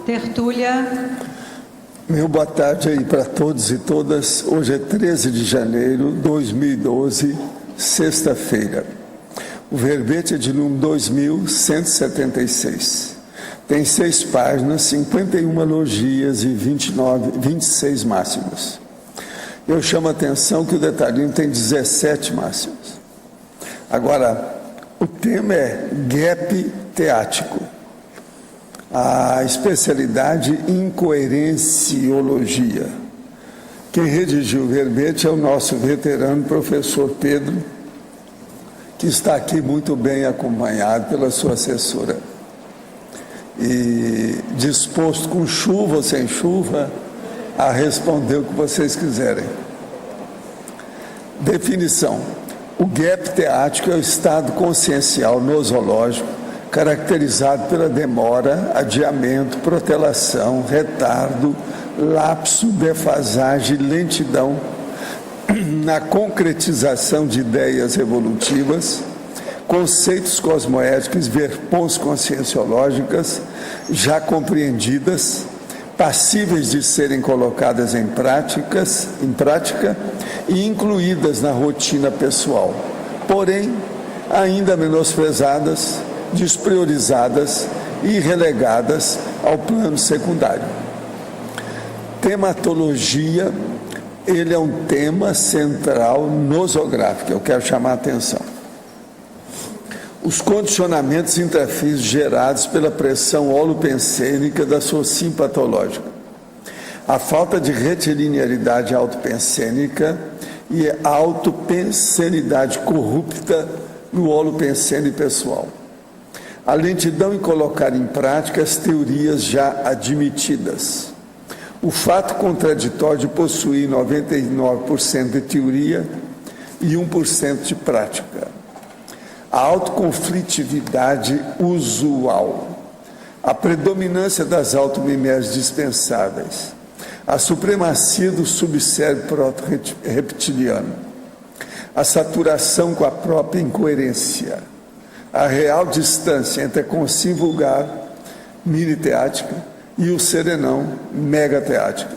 Tertúlia. Meu boa tarde aí para todos e todas. Hoje é 13 de janeiro de 2012, sexta-feira. O verbete é de número 2176. Tem 6 páginas, 51 logias e 26 máximos. Eu chamo a atenção que o detalhinho tem 17 máximos. Agora, o tema é gap teático. A especialidade incoerenciologia. Quem redigiu o verbete é o nosso veterano professor Pedro, que está aqui muito bem acompanhado pela sua assessora. E disposto, com chuva ou sem chuva, a responder o que vocês quiserem. Definição. O gap teático é o estado consciencial nosológico caracterizado pela demora, adiamento, protelação, retardo, lapso, defasagem, lentidão na concretização de ideias evolutivas, conceitos cosmoéticos, verpons conscienciológicas já compreendidas, passíveis de serem colocadas em prática e incluídas na rotina pessoal, porém ainda menosprezadas, despriorizadas e relegadas ao plano secundário. Tematologia, ele é um tema central nosográfico, eu quero chamar a atenção. Os condicionamentos intrafísicos gerados pela pressão holopensênica da sua simpatológica, a falta de retilinearidade autopensênica e a autopensenidade corrupta no holopensene pessoal. A lentidão em colocar em prática as teorias já admitidas. O fato contraditório de possuir 99% de teoria e 1% de prática. A autoconflitividade usual. A predominância das automimeses dispensáveis. A supremacia do subcérebro proto-reptiliano. A saturação com a própria incoerência. A real distância entre a consciência vulgar, mini-teática, e o serenão, mega-teática.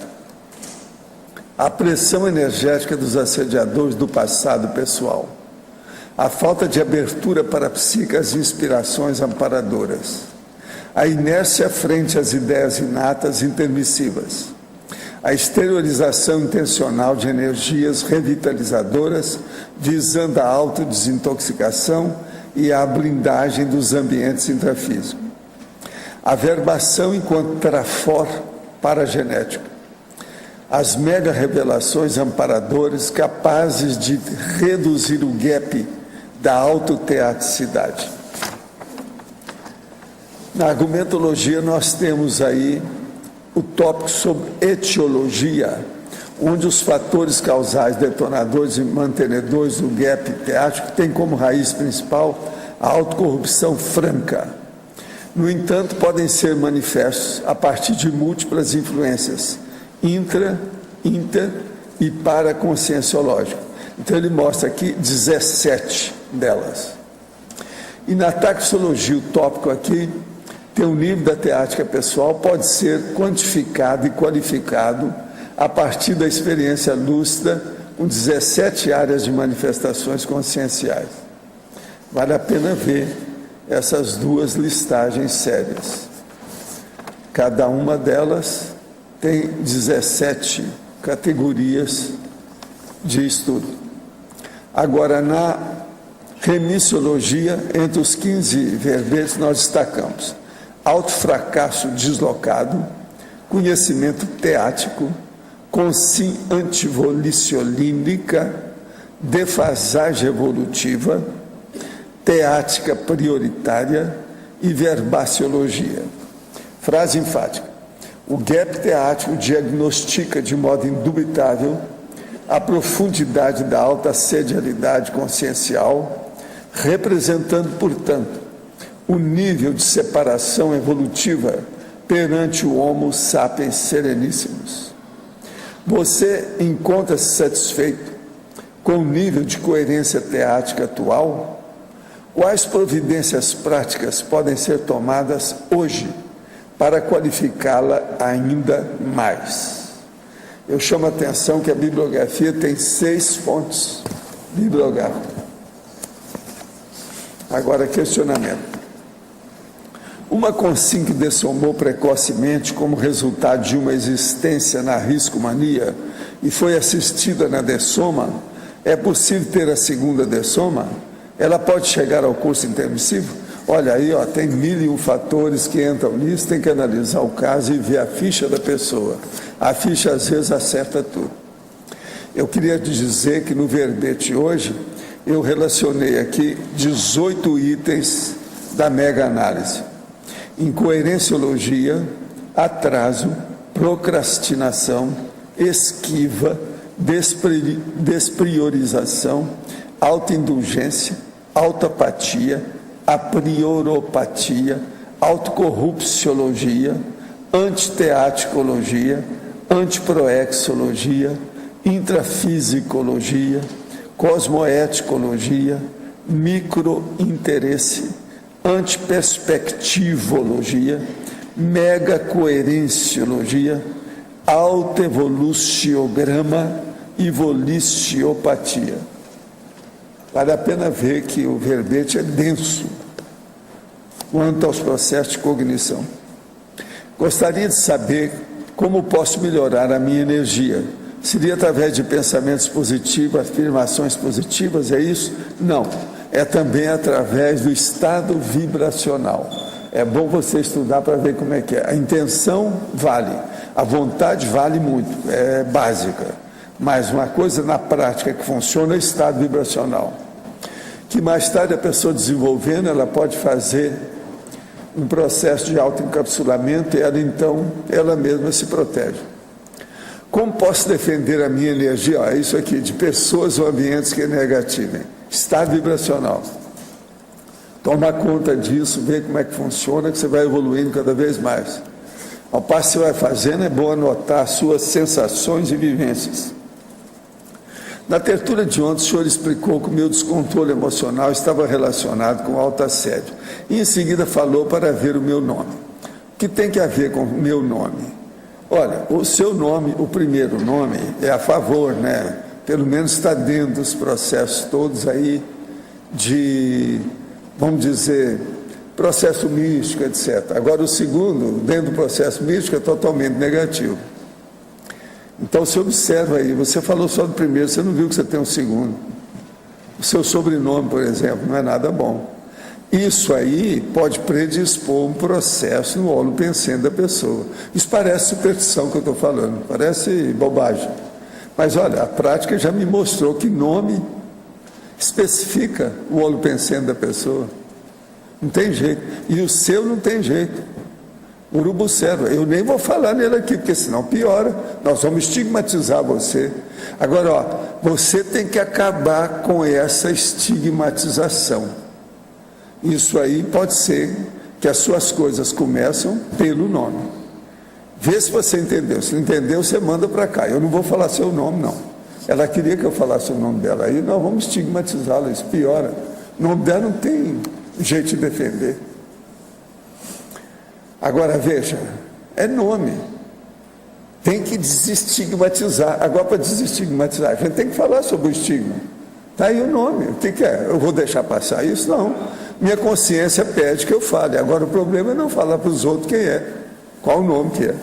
A pressão energética dos assediadores do passado pessoal. A falta de abertura para psíquicas e inspirações amparadoras. A inércia frente às ideias inatas intermissivas. A exteriorização intencional de energias revitalizadoras, visando a autodesintoxicação e a blindagem dos ambientes intrafísicos. A verbação enquanto trafor paragenético. As mega revelações amparadoras capazes de reduzir o gap da autoteaticidade. Na argumentologia nós temos aí o tópico sobre etiologia, onde os fatores causais, detonadores e mantenedores do gap teático têm como raiz principal a autocorrupção franca. No entanto, podem ser manifestos a partir de múltiplas influências inter e paraconscienciológicas. Então ele mostra aqui 17 delas. E na taxologia, o tópico aqui tem o nível da teática pessoal, pode ser quantificado e qualificado a partir da experiência lúcida, com 17 áreas de manifestações conscienciais. Vale a pena ver essas duas listagens sérias. Cada uma delas tem 17 categorias de estudo. Agora, na remissiologia, entre os 15 verbetes, nós destacamos autofracasso deslocado, conhecimento teático, consim antivoliciolínica, defasagem evolutiva, teática prioritária e verbaciologia. Frase enfática. O gap teático diagnostica de modo indubitável a profundidade da alta sedialidade consciencial, representando, portanto, o nível de separação evolutiva perante o Homo sapiens sereníssimos. Você encontra-se satisfeito com o nível de coerência teática atual? Quais providências práticas podem ser tomadas hoje para qualificá-la ainda mais. Eu chamo a atenção que a bibliografia tem 6 fontes bibliográficas. Agora, questionamento. Uma consim que dessomou precocemente como resultado de uma existência na riscomania e foi assistida na dessoma, é possível ter a segunda dessoma? Ela pode chegar ao curso intermissivo? Olha aí, tem 1001 fatores que entram nisso, tem que analisar o caso e ver a ficha da pessoa. A ficha às vezes acerta tudo. Eu queria te dizer que no verbete hoje, eu relacionei aqui 18 itens da mega análise. Incoerenciologia, atraso, procrastinação, esquiva, despriorização, autoindulgência, autoapatia, aprioropatia, autocorrupciologia, antiteaticologia, antiproexologia, intrafisicologia, cosmoeticologia, microinteresse, antiperspectivologia, megacoerenciologia, autoevoluciograma e voliciopatia. Vale a pena ver que o verbete é denso quanto aos processos de cognição. Gostaria de saber como posso melhorar a minha energia. Seria através de pensamentos positivos, afirmações positivas, é isso? Não, é também através do estado vibracional. É bom você estudar para ver como é que é. A intenção vale, a vontade vale muito, é básica. Mas uma coisa na prática que funciona é o estado vibracional. Que mais tarde a pessoa desenvolvendo, ela pode fazer um processo de autoencapsulamento e ela então, ela mesma se protege. Como posso defender a minha energia? É isso aqui, de pessoas ou ambientes que negativem. Estado vibracional. Toma conta disso, vê como é que funciona, que você vai evoluindo cada vez mais. Ao passo que você vai fazendo, é bom anotar suas sensações e vivências. Na tertúlia de ontem, o senhor explicou que o meu descontrole emocional estava relacionado com autoassédio. E em seguida falou para ver o meu nome. O que tem que a ver com o meu nome? Olha, o seu nome, o primeiro nome, é a favor, né? Pelo menos está dentro dos processos todos aí de, vamos dizer, processo místico, etc. Agora, o segundo, dentro do processo místico, é totalmente negativo. Então, você observa aí, você falou só do primeiro, você não viu que você tem um segundo. O seu sobrenome, por exemplo, não é nada bom. Isso aí pode predispor um processo no holopensene da pessoa. Isso parece superstição que eu estou falando, parece bobagem. Mas olha, a prática já me mostrou que nome especifica o holopensene da pessoa. Não tem jeito. E o seu não tem jeito. Urubucero, eu nem vou falar nele aqui, porque senão piora, nós vamos estigmatizar você. Agora, você tem que acabar com essa estigmatização. Isso aí pode ser que as suas coisas começam pelo nome. Vê se você entendeu, se não entendeu, você manda para cá. Eu não vou falar seu nome, não. Ela queria que eu falasse o nome dela, aí nós vamos estigmatizá-la, isso piora. O nome dela não tem jeito de defender. Agora, veja, é nome. Tem que desestigmatizar. Agora, para desestigmatizar, a gente tem que falar sobre o estigma. Está aí o nome. O que é? Eu vou deixar passar isso? Não. Minha consciência pede que eu fale. Agora, o problema é não falar para os outros quem é. Qual o nome que é.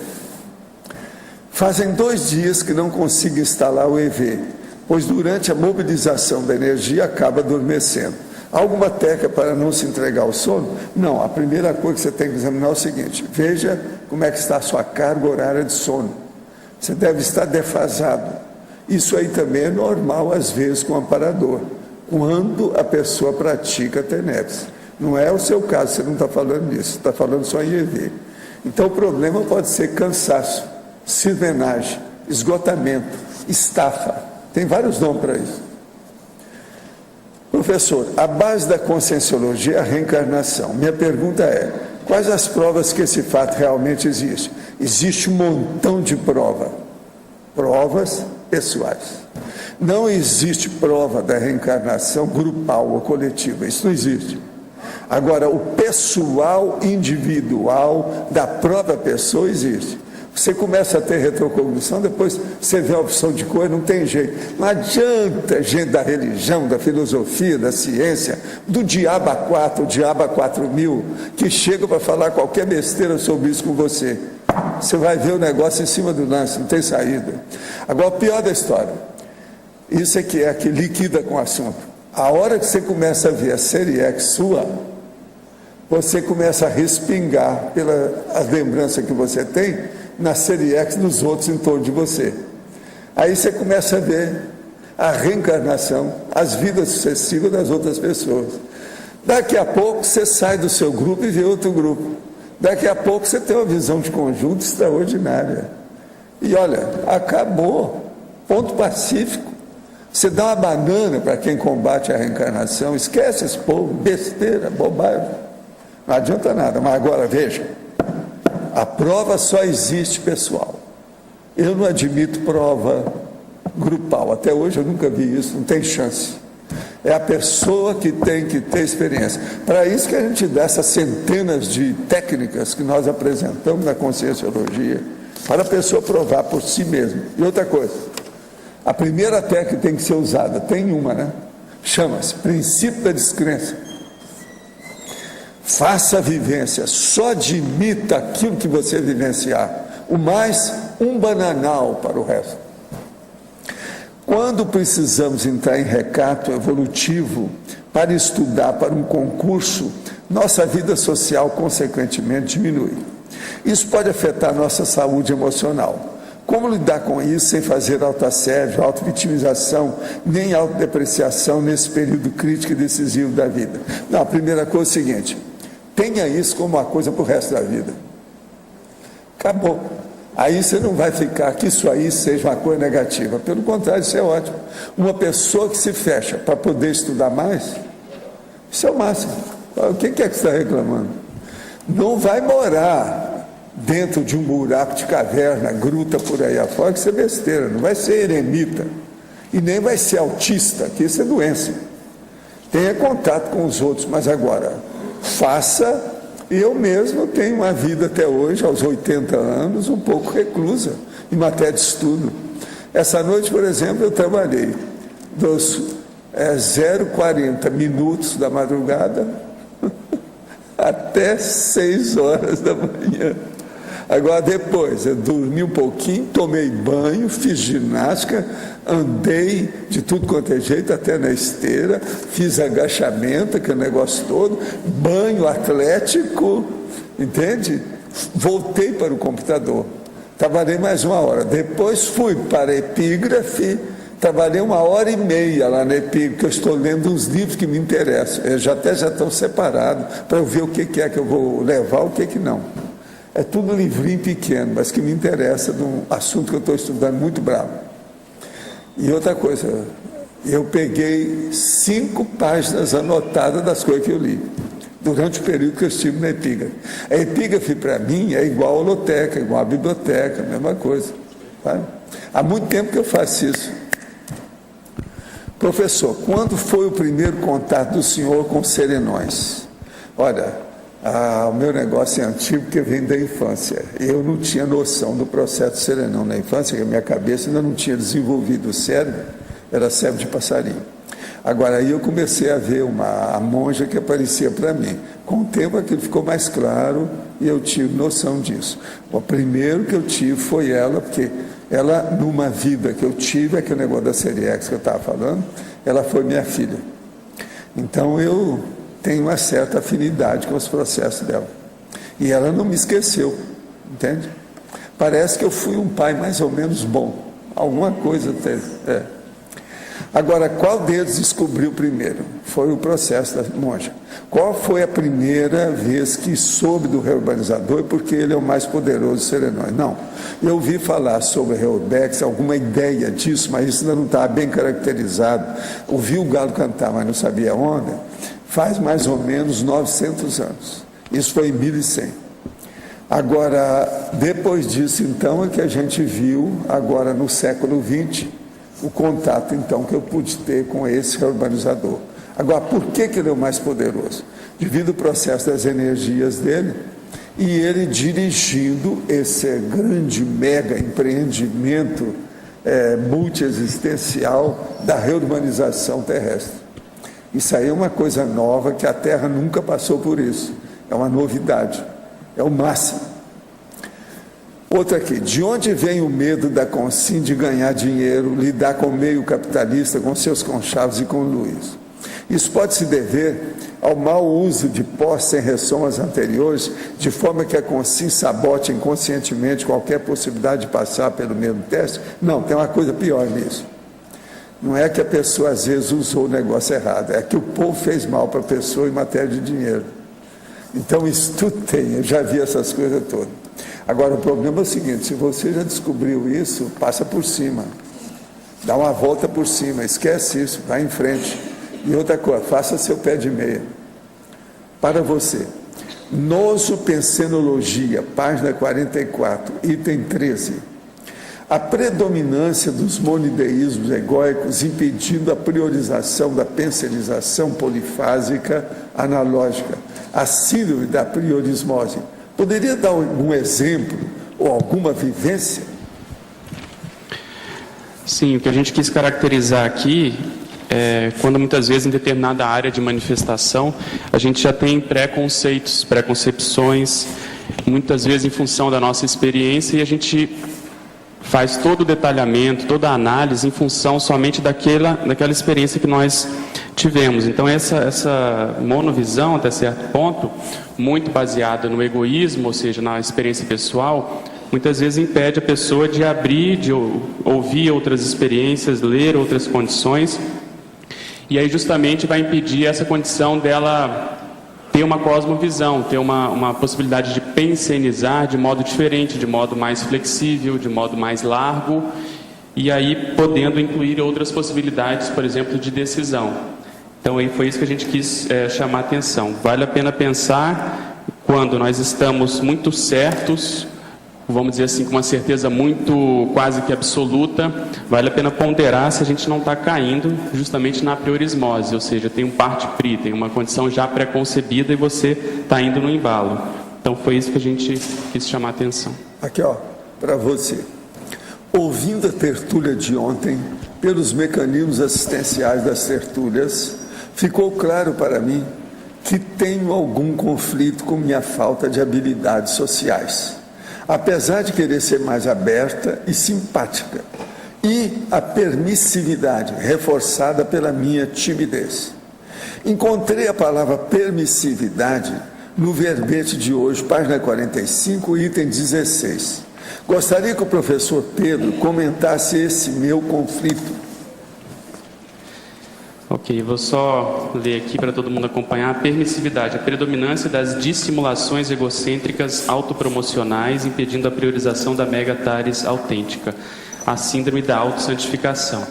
Fazem 2 dias que não consigo instalar o EV, pois durante a mobilização da energia acaba adormecendo. Alguma técnica para não se entregar ao sono? Não, a primeira coisa que você tem que examinar é o seguinte, veja como é que está a sua carga horária de sono. Você deve estar defasado. Isso aí também é normal, às vezes, com o amparador, quando a pessoa pratica TENEPS. Não é o seu caso, você não está falando disso, está falando só em EV. Então, o problema pode ser cansaço, sirvenagem, esgotamento, estafa. Tem vários nomes para isso. Professor, a base da conscienciologia é a reencarnação. Minha pergunta é, quais as provas que esse fato realmente existe? Existe um montão de provas pessoais. Não existe prova da reencarnação grupal ou coletiva, isso não existe. Agora, o pessoal individual da própria pessoa existe. Você começa a ter retrocognição, depois você vê a opção de coisa, não tem jeito. Não adianta gente da religião, da filosofia, da ciência, do diabo a 4, o diabo a 4.000, que chega para falar qualquer besteira sobre isso com você. Você vai ver o negócio em cima do lance, não tem saída. Agora, o pior da história, isso é que liquida com o assunto. A hora que você começa a ver a série X sua, você começa a respingar pelas lembranças que você tem, na série X dos outros em torno de você. Aí você começa a ver a reencarnação, as vidas sucessivas das outras pessoas. Daqui a pouco você sai do seu grupo e vê outro grupo. Daqui a pouco você tem uma visão de conjunto extraordinária. E olha, acabou. Ponto pacífico. Você dá uma banana para quem combate a reencarnação, esquece esse povo, besteira, bobagem. Não adianta nada, mas agora veja. A prova só existe pessoal. Eu não admito prova grupal. Até hoje eu nunca vi isso, não tem chance. É a pessoa que tem que ter experiência. Para isso que a gente dá essas centenas de técnicas que nós apresentamos na Conscienciologia, para a pessoa provar por si mesma. E outra coisa, a primeira técnica que tem que ser usada, tem uma, né? Chama-se princípio da descrença. Faça a vivência, só admita aquilo que você vivenciar, o mais um bananal para o resto. Quando precisamos entrar em recato evolutivo para estudar para um concurso, nossa vida social consequentemente diminui. Isso pode afetar nossa saúde emocional. Como lidar com isso sem fazer autoassédio, autovitimização, nem autodepreciação nesse período crítico e decisivo da vida? Não, a primeira coisa é o seguinte: tenha isso como uma coisa para o resto da vida. Acabou. Aí você não vai ficar que isso aí seja uma coisa negativa. Pelo contrário, isso é ótimo. Uma pessoa que se fecha para poder estudar mais, isso é o máximo. O que é que você está reclamando? Não vai morar dentro de um buraco de caverna, gruta por aí afora, que isso é besteira. Não vai ser eremita. E nem vai ser autista, que isso é doença. Tenha contato com os outros, mas agora faça. Eu mesmo tenho uma vida até hoje, aos 80 anos, um pouco reclusa em matéria de estudo. Essa noite, por exemplo, eu trabalhei dos 0:40 minutos da madrugada até 6 horas da manhã. Agora depois, eu dormi um pouquinho, tomei banho, fiz ginástica, andei de tudo quanto é jeito, até na esteira, fiz agachamento, aquele negócio todo, banho atlético, entende? Voltei para o computador, trabalhei mais 1 hora, depois fui para a epígrafe, trabalhei 1h30 lá na epígrafe, porque eu estou lendo uns livros que me interessam, eu já estão separados, para eu ver o que é que eu vou levar, o que não. É tudo livrinho pequeno, mas que me interessa num assunto que eu estou estudando muito bravo. E outra coisa, eu peguei 5 páginas anotadas das coisas que eu li, durante o período que eu estive na epígrafe. A epígrafe, para mim, é igual a holoteca, igual a biblioteca, a mesma coisa. Sabe? Há muito tempo que eu faço isso. Professor, quando foi o primeiro contato do senhor com serenões? Olha, o meu negócio é antigo porque vem da infância. Eu não tinha noção do processo de serenão na infância, porque a minha cabeça ainda não tinha desenvolvido o cérebro, era cérebro de passarinho. Agora, aí eu comecei a ver a monja que aparecia para mim. Com o tempo aquilo ficou mais claro e eu tive noção disso. O primeiro que eu tive foi ela, porque ela, numa vida que eu tive, aquele negócio da série X que eu estava falando, ela foi minha filha. Então eu tenho uma certa afinidade com os processos dela. E ela não me esqueceu, entende? Parece que eu fui um pai mais ou menos bom. Alguma coisa teve. Agora, qual deles descobriu primeiro? Foi o processo da monja. Qual foi a primeira vez que soube do reurbanizador? Porque ele é o mais poderoso dos serenões. Não. Eu ouvi falar sobre o Reurbex, alguma ideia disso, mas isso ainda não estava bem caracterizado. Ouvi o galo cantar, mas não sabia onde. Faz mais ou menos 900 anos. Isso foi em 1100. Agora, depois disso, então, é que a gente viu, agora no século XX, o contato, então, que eu pude ter com esse reurbanizador. Agora, por que ele é o mais poderoso? devido ao processo das energias dele, e ele dirigindo esse grande mega empreendimento multiexistencial da reurbanização terrestre. Isso aí é uma coisa nova, que a Terra nunca passou por isso. É uma novidade, é o máximo. Outra aqui: de onde vem o medo da Consim de ganhar dinheiro, lidar com o meio capitalista, com seus conchavos e conluios? Isso pode se dever ao mau uso de posses em ressomas anteriores, de forma que a Consim sabote inconscientemente qualquer possibilidade de passar pelo mesmo teste? Não, tem uma coisa pior nisso. Não é que a pessoa às vezes usou o negócio errado, é que o povo fez mal para a pessoa em matéria de dinheiro. Então isso tudo tem, eu já vi essas coisas todas. Agora o problema é o seguinte: se você já descobriu isso, passa por cima, dá uma volta por cima, esquece isso, vai em frente. E outra coisa, faça seu pé de meia. Para você, Nosopensenologia, página 44, item 13. A predominância dos monideísmos egóicos impedindo a priorização da penserização polifásica analógica, a síndrome da priorismose. Poderia dar algum exemplo ou alguma vivência? Sim, o que a gente quis caracterizar aqui é quando muitas vezes em determinada área de manifestação a gente já tem preconceitos, preconcepções, muitas vezes em função da nossa experiência, e a gente faz todo o detalhamento, toda a análise em função somente daquela experiência que nós tivemos. Então essa monovisão, até certo ponto, muito baseada no egoísmo, ou seja, na experiência pessoal, muitas vezes impede a pessoa de abrir, de ouvir outras experiências, ler outras condições, e aí justamente vai impedir essa condição dela ter uma cosmovisão, ter uma possibilidade de pensenizar de modo diferente, de modo mais flexível, de modo mais largo, e aí podendo incluir outras possibilidades, por exemplo, de decisão. Então aí foi isso que a gente quis chamar a atenção. Vale a pena pensar quando nós estamos muito certos, vamos dizer assim, com uma certeza muito quase que absoluta, vale a pena ponderar se a gente não está caindo justamente na priorismose, ou seja, tem um parte pri, tem uma condição já pré-concebida e você está indo no embalo. Então foi isso que a gente quis chamar a atenção. Aqui, ó, para você. Ouvindo a tertúlia de ontem, pelos mecanismos assistenciais das tertúlias, ficou claro para mim que tenho algum conflito com minha falta de habilidades sociais, apesar de querer ser mais aberta e simpática, e a permissividade reforçada pela minha timidez. Encontrei a palavra permissividade no verbete de hoje, página 45, item 16. Gostaria que o professor Pedro comentasse esse meu conflito. Ok, vou só ler aqui para todo mundo acompanhar. A permissividade, a predominância das dissimulações egocêntricas autopromocionais, impedindo a priorização da megatares autêntica. A síndrome da autossantificação.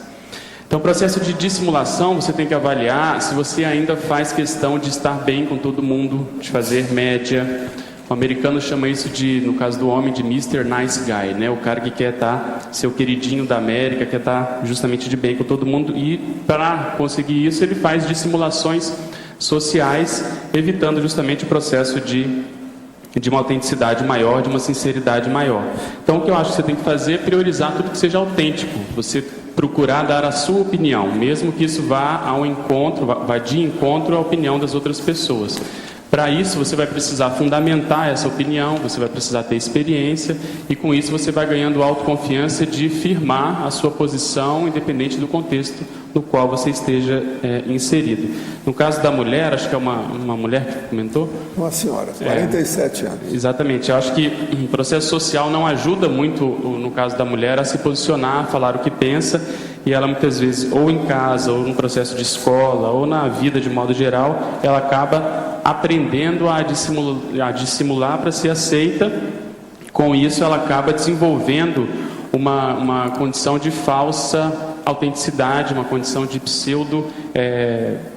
Então, o processo de dissimulação, você tem que avaliar se você ainda faz questão de estar bem com todo mundo, de fazer média. O americano chama isso de, no caso do homem, de Mr. Nice Guy, né? O cara que quer ser o queridinho da América, quer estar justamente de bem com todo mundo, e para conseguir isso ele faz dissimulações sociais, evitando justamente o processo de uma autenticidade maior, de uma sinceridade maior. Então o que eu acho que você tem que fazer é priorizar tudo que seja autêntico, você procurar dar a sua opinião, mesmo que isso vá de encontro à opinião das outras pessoas. Para isso, você vai precisar fundamentar essa opinião, você vai precisar ter experiência, e com isso você vai ganhando autoconfiança de firmar a sua posição, independente do contexto no qual você esteja inserido. No caso da mulher, acho que é uma mulher que comentou? Uma senhora, 47 anos. Exatamente. Eu acho que o processo social não ajuda muito, no caso da mulher, a se posicionar, a falar o que pensa, e ela muitas vezes, ou em casa, ou no processo de escola, ou na vida de modo geral, ela acaba aprendendo a dissimular para ser aceita. Com isso ela acaba desenvolvendo uma condição de falsa autenticidade, uma condição de pseudo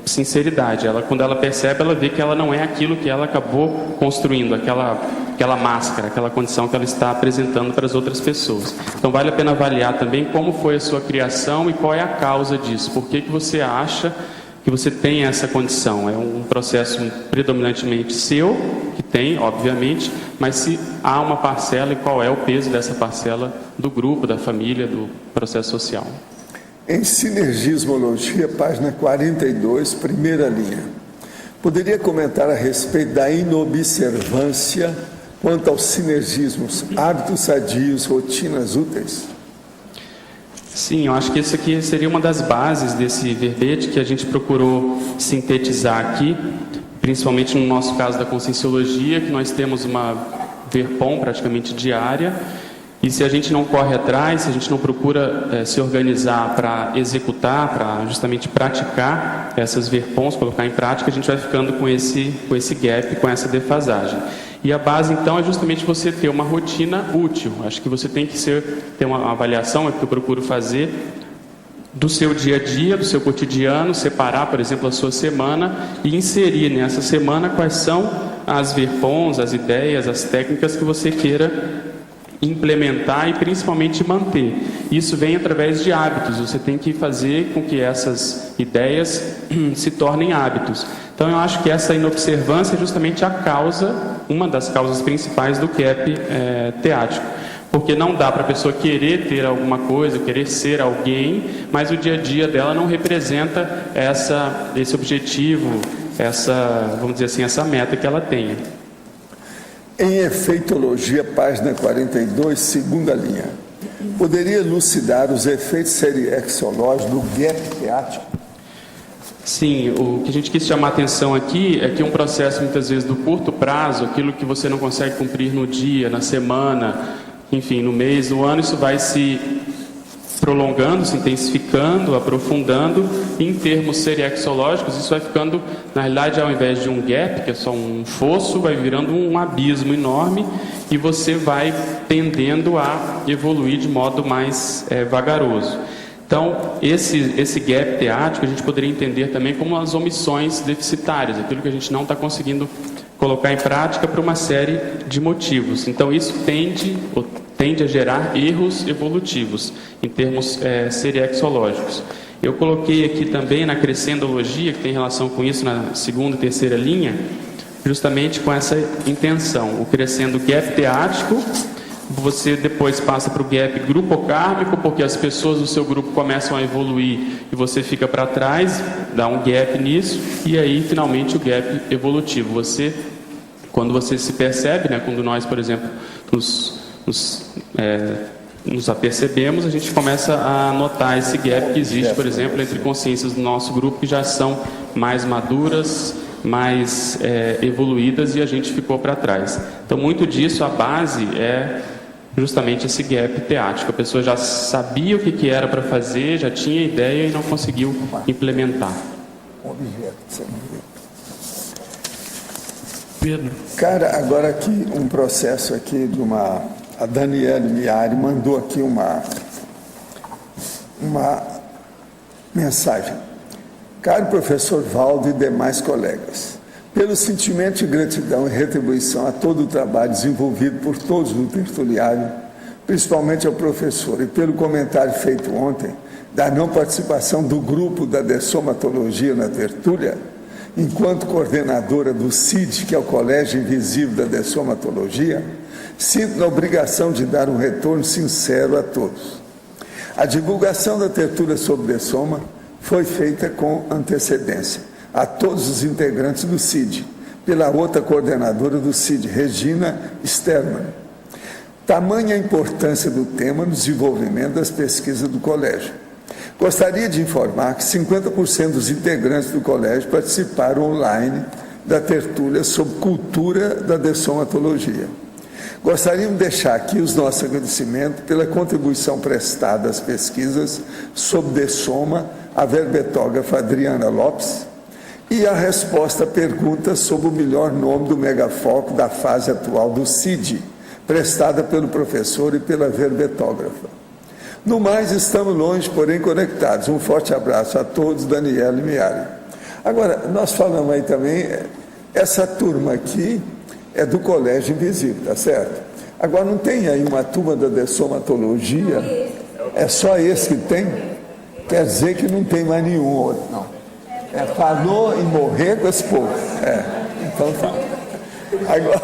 sinceridade. Quando ela percebe, ela vê que ela não é aquilo que ela acabou construindo, aquela máscara, aquela condição que ela está apresentando para as outras pessoas. Então vale a pena avaliar também como foi a sua criação e qual é a causa disso. Por que você acha que você tenha essa condição. É um processo predominantemente seu, que tem, obviamente, mas se há uma parcela e qual é o peso dessa parcela do grupo, da família, do processo social. Em Sinergismologia, página 42, primeira linha. Poderia comentar a respeito da inobservância quanto aos sinergismos, hábitos sadios, rotinas úteis? Sim, eu acho que isso aqui seria uma das bases desse verbete que a gente procurou sintetizar aqui, principalmente no nosso caso da Conscienciologia, que nós temos uma verpom praticamente diária, e se a gente não corre atrás, se a gente não procura se organizar para executar, para justamente praticar essas verpons, colocar em prática, a gente vai ficando com esse gap, com essa defasagem. E a base, então, é justamente você ter uma rotina útil. Acho que você tem que ter uma avaliação, é o que eu procuro fazer, do seu dia a dia, do seu cotidiano, separar, por exemplo, a sua semana e inserir nessa semana quais são as verpons, as ideias, as técnicas que você queira implementar e principalmente manter. Isso vem através de hábitos. Você tem que fazer com que essas ideias se tornem hábitos. Então eu acho que essa inobservância é justamente a causa, uma das causas principais do gap teático. Porque não dá para a pessoa querer ter alguma coisa, querer ser alguém, mas o dia a dia dela não representa esse objetivo, vamos dizer assim, essa meta que ela tenha. Em Efeitologia, página 42, segunda linha. Poderia elucidar os efeitos seriexológicos do gap teático? Sim, o que a gente quis chamar a atenção aqui é que um processo, muitas vezes, do curto prazo, aquilo que você não consegue cumprir no dia, na semana, enfim, no mês, no ano, isso vai se prolongando, se intensificando, aprofundando. Em termos seriexológicos, isso vai ficando, na realidade, ao invés de um gap, que é só um fosso, vai virando um abismo enorme e você vai tendendo a evoluir de modo mais vagaroso. Então, esse gap teático a gente poderia entender também como as omissões deficitárias, aquilo que a gente não está conseguindo colocar em prática por uma série de motivos. Então, isso tende a gerar erros evolutivos, em termos seriexológicos. Eu coloquei aqui também na crescendologia, que tem relação com isso na segunda e terceira linha, justamente com essa intenção. O crescendo gap teático, você depois passa para o gap grupocármico, porque as pessoas do seu grupo começam a evoluir e você fica para trás, dá um gap nisso, e aí finalmente o gap evolutivo. Quando você se percebe, quando nós, por exemplo, nos apercebemos, a gente começa a notar esse gap que existe, por exemplo, entre consciências do nosso grupo que já são mais maduras, mais evoluídas, e a gente ficou para trás. Então, muito disso, a base é justamente esse gap teático. A pessoa já sabia o que era para fazer, já tinha ideia e não conseguiu implementar. Pedro. Cara, agora aqui um processo aqui de a Daniele Miari mandou aqui uma mensagem. Caro professor Valdo e demais colegas, pelo sentimento de gratidão e retribuição a todo o trabalho desenvolvido por todos no tertuliário, principalmente ao professor, e pelo comentário feito ontem da não participação do grupo da dessomatologia na tertúlia, enquanto coordenadora do CID, que é o Colégio Invisível da Dessomatologia, sinto na obrigação de dar um retorno sincero a todos. A divulgação da tertúlia sobre dessoma foi feita com antecedência a todos os integrantes do CID, pela outra coordenadora do CID, Regina Sterman. Tamanha a importância do tema no desenvolvimento das pesquisas do colégio. Gostaria de informar que 50% dos integrantes do colégio participaram online da tertúlia sobre cultura da dessomatologia. Gostaríamos de deixar aqui os nossos agradecimentos pela contribuição prestada às pesquisas sobre dessoma à verbetógrafa Adriana Lopes e a resposta à pergunta sobre o melhor nome do megafoco da fase atual do CID, prestada pelo professor e pela verbetógrafa. No mais, estamos longe, porém conectados. Um forte abraço a todos, Daniele Miari. Agora, nós falamos aí também, essa turma aqui é do Colégio Invisível, tá certo? Agora, não tem aí uma turma da dessomatologia? É só esse que tem? Quer dizer que não tem mais nenhum outro, não. Falou em morrer com esse povo. Então tá. Agora,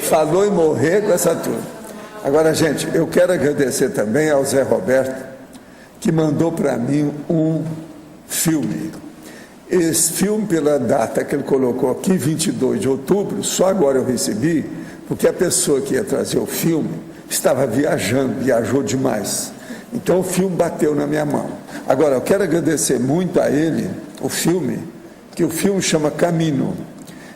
falou em morrer com essa turma. Agora, gente, eu quero agradecer também ao Zé Roberto, que mandou para mim um filme. Esse filme, pela data que ele colocou aqui, 22 de outubro, só agora eu recebi, porque a pessoa que ia trazer o filme estava viajou demais. Então o filme bateu na minha mão. Agora, eu quero agradecer muito a ele, o filme, que o filme chama Caminho.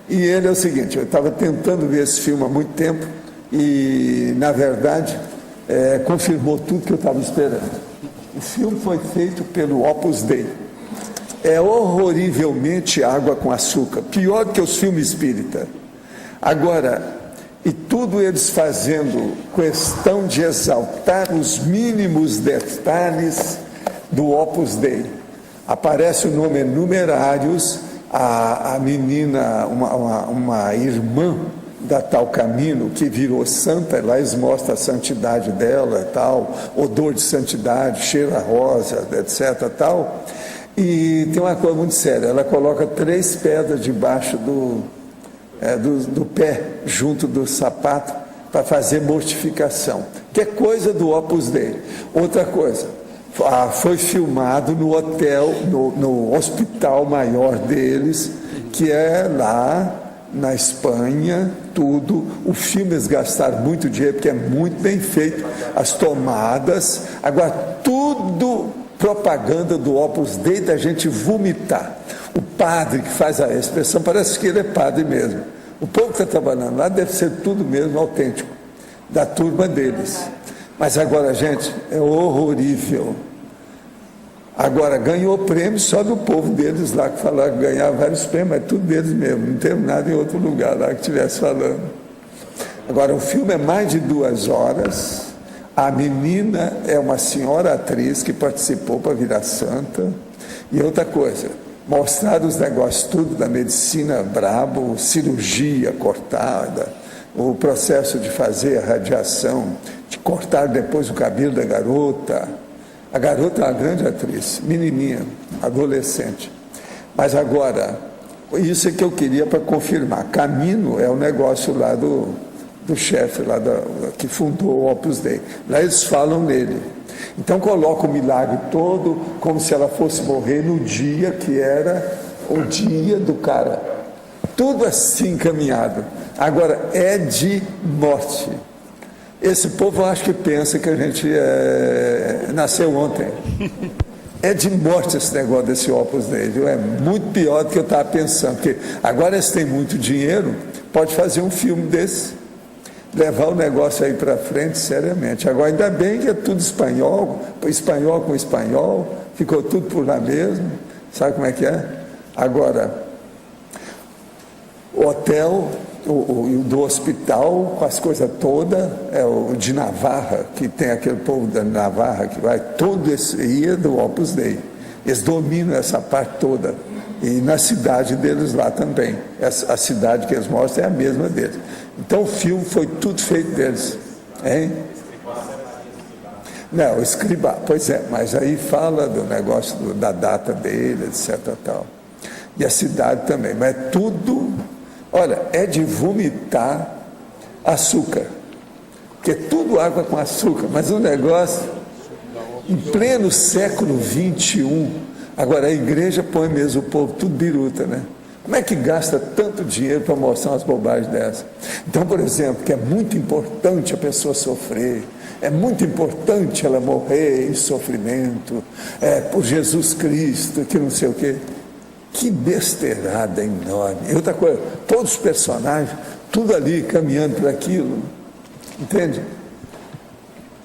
E ele é o seguinte, eu estava tentando ver esse filme há muito tempo e, na verdade, confirmou tudo que eu estava esperando. O filme foi feito pelo Opus Dei. É horrorivelmente água com açúcar, pior do que os filmes espírita. Agora, e tudo eles fazendo questão de exaltar os mínimos detalhes do Opus Dei. Aparece o nome numerários, a menina, uma irmã da tal Camino, que virou santa, lá eles mostram a santidade dela, tal, odor de santidade, cheiro a rosa, etc, tal. E tem uma coisa muito séria, ela coloca 3 pedras debaixo do pé, junto do sapato, para fazer mortificação, que é coisa do Opus Dei. Outra coisa, foi filmado no hotel, no hospital maior deles, que é lá na Espanha, tudo. O filme eles gastaram muito dinheiro, porque é muito bem feito, as tomadas. Agora, tudo propaganda do Opus Dei da gente vomitar. O padre que faz a expressão, parece que ele é padre mesmo. O povo que está trabalhando lá deve ser tudo mesmo autêntico, da turma deles. Mas agora, gente, é horrorível. Agora, ganhou prêmio só do povo deles lá, que falaram que ganhava vários prêmios, mas tudo deles mesmo, não teve nada em outro lugar lá que estivesse falando. Agora, o filme é mais de 2 horas, a menina é uma senhora atriz que participou para virar santa, e outra coisa, mostrar os negócios tudo da medicina brabo, cirurgia cortada, o processo de fazer a radiação, de cortar depois o cabelo da garota. A garota é uma grande atriz, menininha, adolescente. Mas agora, isso é que eu queria para confirmar. Camino é o negócio lá do chefe, lá que fundou o Opus Dei. Lá eles falam nele. Então coloca o milagre todo como se ela fosse morrer no dia que era o dia do cara. Tudo assim encaminhado. Agora, é de morte. Esse povo acho que pensa que a gente nasceu ontem. É de morte esse negócio desse Opus Dei, viu? É muito pior do que eu estava pensando, porque agora eles têm muito dinheiro, pode fazer um filme desse, levar o negócio aí para frente seriamente. Agora, ainda bem que é tudo espanhol com espanhol, ficou tudo por lá mesmo, sabe como é que é? Agora, o hotel, o do hospital, com as coisas todas, é o de Navarra, que tem aquele povo da Navarra que vai, todo esse aí é do Opus Dei. Eles dominam essa parte toda. E na cidade deles lá também. A cidade que eles mostram é a mesma deles. Então o filme foi tudo feito deles. Hein? Não, o Escribá, pois é, mas aí fala do negócio da data dele, etc. Tal. E a cidade também, mas tudo, olha, é de vomitar açúcar, porque é tudo água com açúcar, mas o negócio, em pleno século XXI, agora a igreja põe mesmo o povo tudo biruta, né? Como é que gasta tanto dinheiro para mostrar umas bobagens dessas? Então, por exemplo, que é muito importante a pessoa sofrer, é muito importante ela morrer em sofrimento, por Jesus Cristo, que não sei o quê. Que besteirada enorme. E outra coisa, todos os personagens, tudo ali caminhando para aquilo, entende?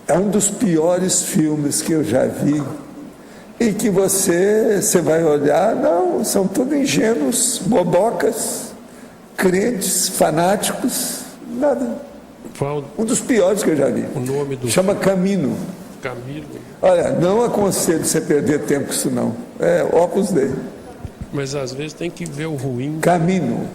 É um dos piores filmes que eu já vi, e que você vai olhar, não, são todos ingênuos, bobocas, crentes, fanáticos, nada. Um dos piores que eu já vi. O nome do chama Camino. Camilo. Olha, não aconselho você perder tempo com isso não. É Opus Dei. Mas às vezes tem que ver o ruim. Camino.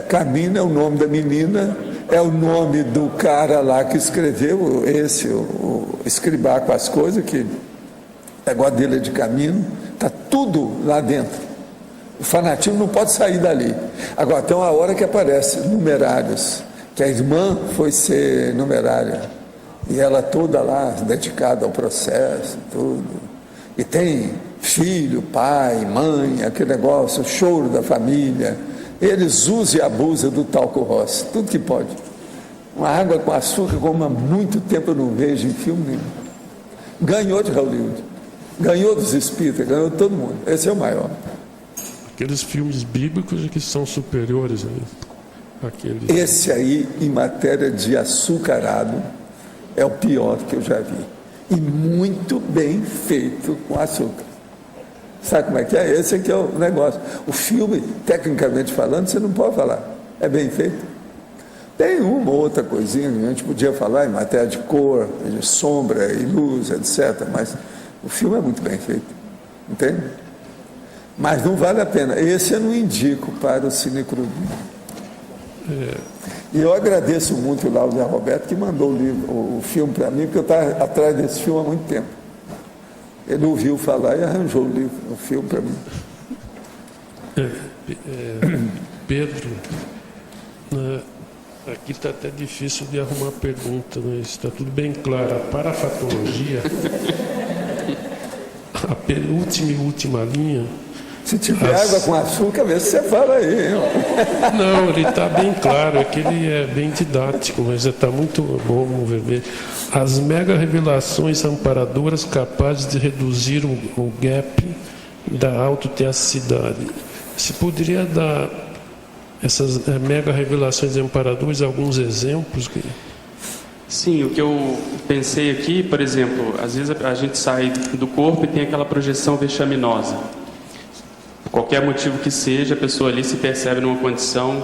Camino é o nome da menina, é o nome do cara lá que escreveu o Escribá com as coisas, que negócio dele é de caminho, está tudo lá dentro. O fanatismo não pode sair dali. Agora, tem uma hora que aparece numerários, que a irmã foi ser numerária, e ela toda lá, dedicada ao processo, tudo. E tem filho, pai, mãe, aquele negócio, o choro da família. Eles usam e abusam do talco roça, tudo que pode. Uma água com açúcar, como há muito tempo eu não vejo em filme nenhum. Ganhou de Hollywood, ganhou dos espíritas, ganhou de todo mundo. Esse é o maior. Aqueles filmes bíblicos que são superiores a aqueles. Esse aí, em matéria de açucarado, é o pior que eu já vi. E muito bem feito com açúcar. Sabe como é que é? Esse aqui é o negócio. O filme, tecnicamente falando, você não pode falar. É bem feito. Tem uma ou outra coisinha que a gente podia falar em matéria de cor, de sombra e luz, etc. Mas o filme é muito bem feito. Entende? Mas não vale a pena. Esse eu não indico para o cineclube. E eu agradeço muito lá o Zé Roberto que mandou o filme para mim, porque eu estava atrás desse filme há muito tempo. Ele ouviu falar e arranjou o filme para mim. Pedro, aqui está até difícil de arrumar pergunta, mas está tudo bem claro. A parafatologia, a penúltima e última linha. Se tiver água com açúcar, vê se você fala aí. Não, ele está bem claro, é que ele é bem didático, mas está muito bom o ver. As mega revelações amparadoras capazes de reduzir o gap da autoteacidade. Se poderia dar essas mega revelações amparadoras alguns exemplos? Sim, o que eu pensei aqui, por exemplo, às vezes a gente sai do corpo e tem aquela projeção vexaminosa. Por qualquer motivo que seja, a pessoa ali se percebe numa condição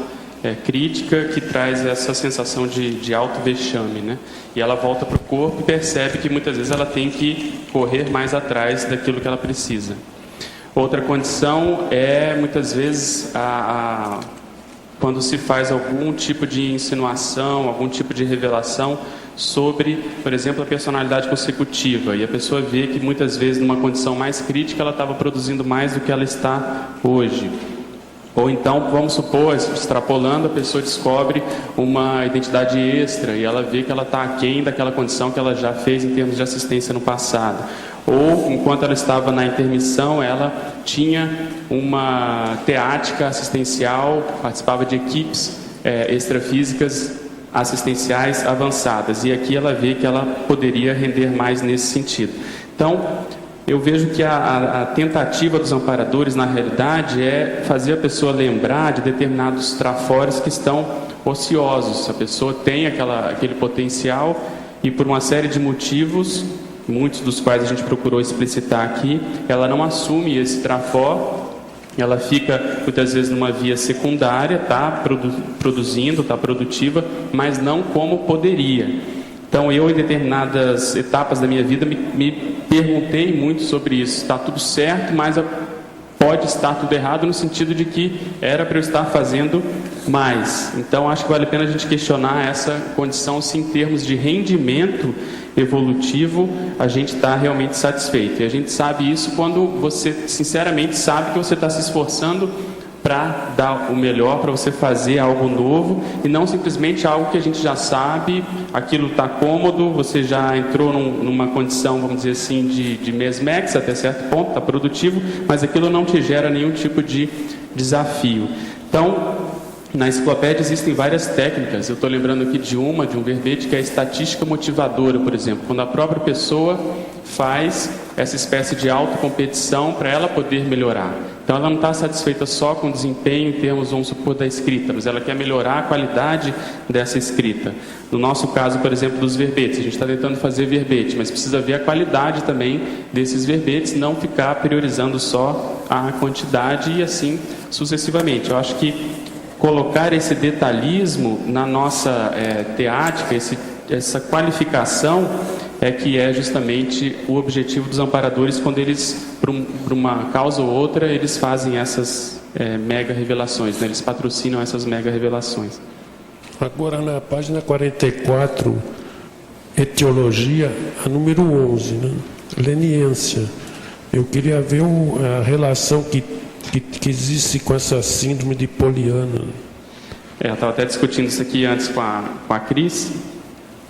crítica que traz essa sensação de auto-vexame, né? E ela volta para o corpo e percebe que muitas vezes ela tem que correr mais atrás daquilo que ela precisa. Outra condição é, muitas vezes, quando se faz algum tipo de insinuação, algum tipo de revelação sobre, por exemplo, a personalidade consecutiva, e a pessoa vê que muitas vezes numa condição mais crítica ela estava produzindo mais do que ela está hoje. Ou então, vamos supor, extrapolando, a pessoa descobre uma identidade extra e ela vê que ela está aquém daquela condição que ela já fez em termos de assistência no passado. Ou, enquanto ela estava na intermissão, ela tinha uma teática assistencial, participava de equipes extrafísicas assistenciais avançadas, e aqui ela vê que ela poderia render mais nesse sentido. Então, eu vejo que a tentativa dos amparadores, na realidade, é fazer a pessoa lembrar de determinados trafores que estão ociosos. A pessoa tem aquele potencial e, por uma série de motivos, muitos dos quais a gente procurou explicitar aqui, ela não assume esse trafor. Ela fica, muitas vezes, numa via secundária, está produzindo, está produtiva, mas não como poderia. Então, eu, em determinadas etapas da minha vida, me perguntei muito sobre isso. Está tudo certo, mas pode estar tudo errado, no sentido de que era para eu estar fazendo mais. Então, acho que vale a pena a gente questionar essa condição, se em termos de rendimento evolutivo a gente está realmente satisfeito. E a gente sabe isso quando você sinceramente sabe que você está se esforçando para dar o melhor, para você fazer algo novo e não simplesmente algo que a gente já sabe, aquilo está cômodo, você já entrou numa condição, vamos dizer assim, de mesmex até certo ponto, está produtivo, mas aquilo não te gera nenhum tipo de desafio. Então, na enciclopédia existem várias técnicas. Eu estou lembrando aqui de um verbete que é a estatística motivadora, por exemplo, quando a própria pessoa faz essa espécie de autocompetição para ela poder melhorar. Então ela não está satisfeita só com o desempenho em termos, vamos supor, da escrita, mas ela quer melhorar a qualidade dessa escrita. No nosso caso, por exemplo, dos verbetes, a gente está tentando fazer verbete, mas precisa ver a qualidade também desses verbetes, não ficar priorizando só a quantidade e assim sucessivamente. Eu acho que colocar esse detalhismo na nossa teática, essa qualificação, que é justamente o objetivo dos amparadores quando eles, por uma causa ou outra, eles fazem essas mega revelações, né? Eles patrocinam essas mega revelações. Agora, na página 44, etiologia, a número 11, né? Leniência. Eu queria ver a relação que existe com essa síndrome de Poliana. Eu estava até discutindo isso aqui antes com a Cris.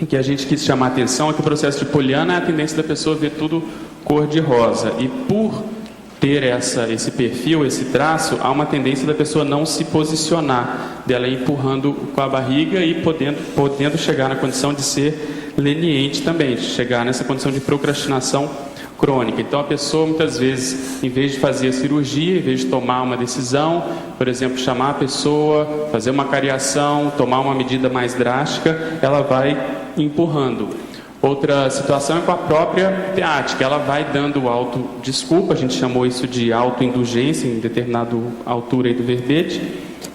O que a gente quis chamar a atenção é que o processo de Poliana é a tendência da pessoa ver tudo cor-de-rosa. E por ter esse perfil, esse traço, há uma tendência da pessoa não se posicionar, dela ir empurrando com a barriga e podendo chegar na condição de ser leniente também, de chegar nessa condição de procrastinação crônica. Então a pessoa muitas vezes, em vez de fazer a cirurgia, em vez de tomar uma decisão, por exemplo, chamar a pessoa, fazer uma cariação, tomar uma medida mais drástica, ela vai empurrando. Outra situação é com a própria teática, ela vai dando autodesculpa, a gente chamou isso de autoindulgência em determinada altura aí do verbete.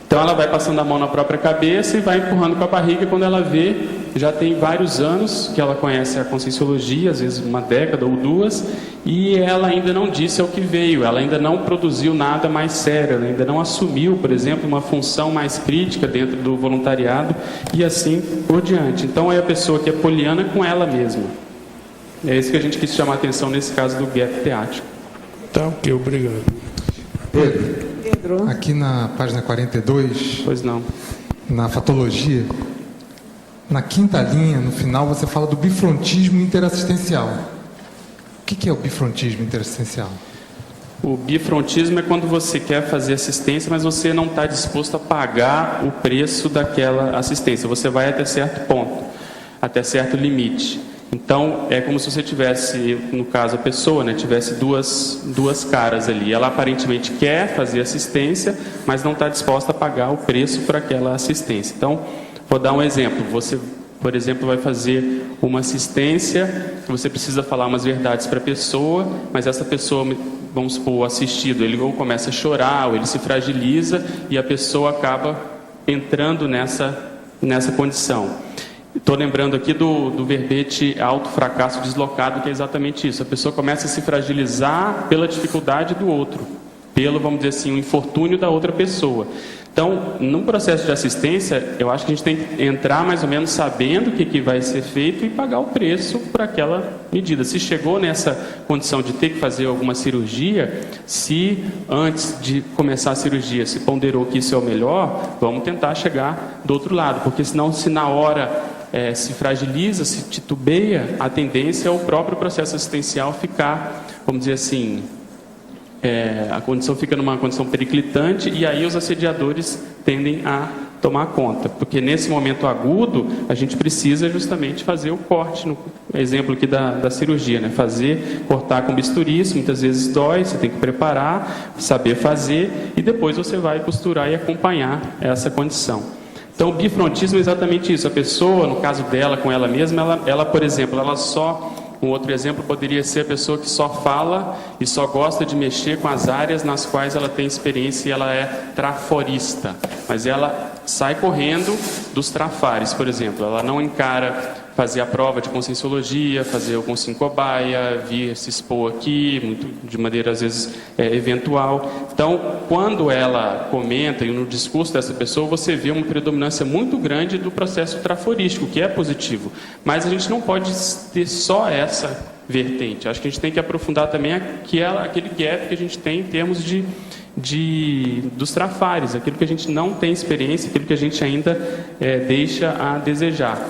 Então ela vai passando a mão na própria cabeça e vai empurrando com a barriga. Quando ela vê, já tem vários anos que ela conhece a Conscienciologia, às vezes uma década ou duas, e ela ainda não disse ao que veio, ela ainda não produziu nada mais sério, ela ainda não assumiu, por exemplo, uma função mais crítica dentro do voluntariado e assim por diante. Então é a pessoa que é poliana com ela mesma. É isso que a gente quis chamar a atenção nesse caso do gap teático. Tá, ok, obrigado. Pedro, aqui na página 42, pois não, na fatologia, na quinta linha, no final, você fala do bifrontismo interassistencial. O que é o bifrontismo interassistencial? O bifrontismo é quando você quer fazer assistência, mas você não está disposto a pagar o preço daquela assistência. Você vai até certo ponto, até certo limite. Então, é como se você tivesse, no caso a pessoa, né, tivesse duas caras ali. Ela aparentemente quer fazer assistência, mas não está disposta a pagar o preço por aquela assistência. Então, vou dar um exemplo. Você, por exemplo, vai fazer uma assistência, você precisa falar umas verdades para a pessoa, mas essa pessoa, vamos supor, o assistido, ele ou começa a chorar, ou ele se fragiliza, e a pessoa acaba entrando nessa condição. Estou lembrando aqui do verbete alto fracasso deslocado, que é exatamente isso. A pessoa começa a se fragilizar pela dificuldade do outro, pelo, vamos dizer assim, o infortúnio da outra pessoa. Então, num processo de assistência, eu acho que a gente tem que entrar mais ou menos sabendo o que vai ser feito e pagar o preço por aquela medida. Se chegou nessa condição de ter que fazer alguma cirurgia, se antes de começar a cirurgia se ponderou que isso é o melhor, vamos tentar chegar do outro lado, porque senão, se na hora se fragiliza, se titubeia, a tendência é o próprio processo assistencial ficar, vamos dizer assim, a condição fica numa condição periclitante, e aí os assediadores tendem a tomar conta, porque nesse momento agudo a gente precisa justamente fazer o corte, no exemplo aqui da cirurgia, né? Cortar com bisturi, isso muitas vezes dói, você tem que preparar, saber fazer, e depois você vai costurar e acompanhar essa condição. Então, o bifrontismo é exatamente isso. A pessoa, no caso dela, com ela mesma, ela por exemplo, um outro exemplo poderia ser a pessoa que só fala e só gosta de mexer com as áreas nas quais ela tem experiência e ela é traforista. Mas ela sai correndo dos trafares, por exemplo. Ela não encara fazer a prova de Conscienciologia, fazer o Conscien Cobaia, vir se expor aqui, de maneira às vezes eventual. Então, quando ela comenta, e no discurso dessa pessoa, você vê uma predominância muito grande do processo traforístico, que é positivo. Mas a gente não pode ter só essa vertente. Acho que a gente tem que aprofundar também aquele gap que a gente tem em termos dos trafares, aquilo que a gente não tem experiência, aquilo que a gente ainda deixa a desejar.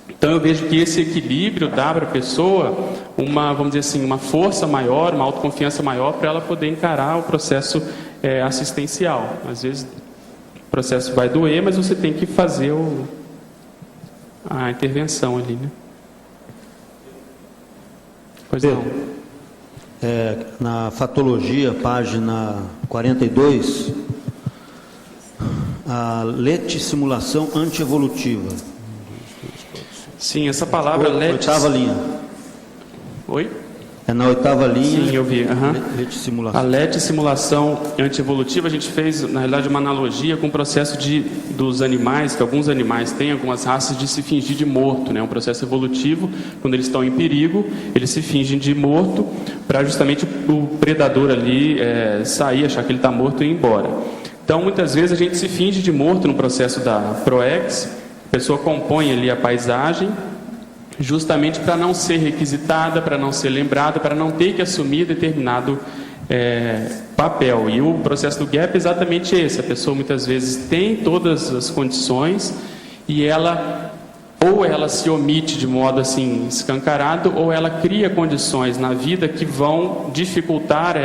Então eu vejo que esse equilíbrio dá para a pessoa vamos dizer assim, uma força maior, uma autoconfiança maior para ela poder encarar o processo assistencial. Às vezes o processo vai doer, mas você tem que fazer a intervenção ali, né? Pois não. Na fatologia, página 42, a letissimulação antievolutiva. Sim, essa palavra oitava linha. Oi? É na oitava linha. Sim, eu vi. Letissimulação. A letissimulação antievolutiva, a gente fez, na realidade, uma analogia com o processo dos animais, que alguns animais têm, algumas raças, de se fingir de morto, né? Um processo evolutivo, quando eles estão em perigo, eles se fingem de morto, para justamente o predador ali sair, achar que ele está morto e ir embora. Então, muitas vezes, a gente se finge de morto no processo da PROEX. A pessoa compõe ali a paisagem, justamente para não ser requisitada, para não ser lembrada, para não ter que assumir determinado papel. E o processo do gap é exatamente esse. A pessoa muitas vezes tem todas as condições e ela se omite de modo assim escancarado, ou ela cria condições na vida que vão dificultar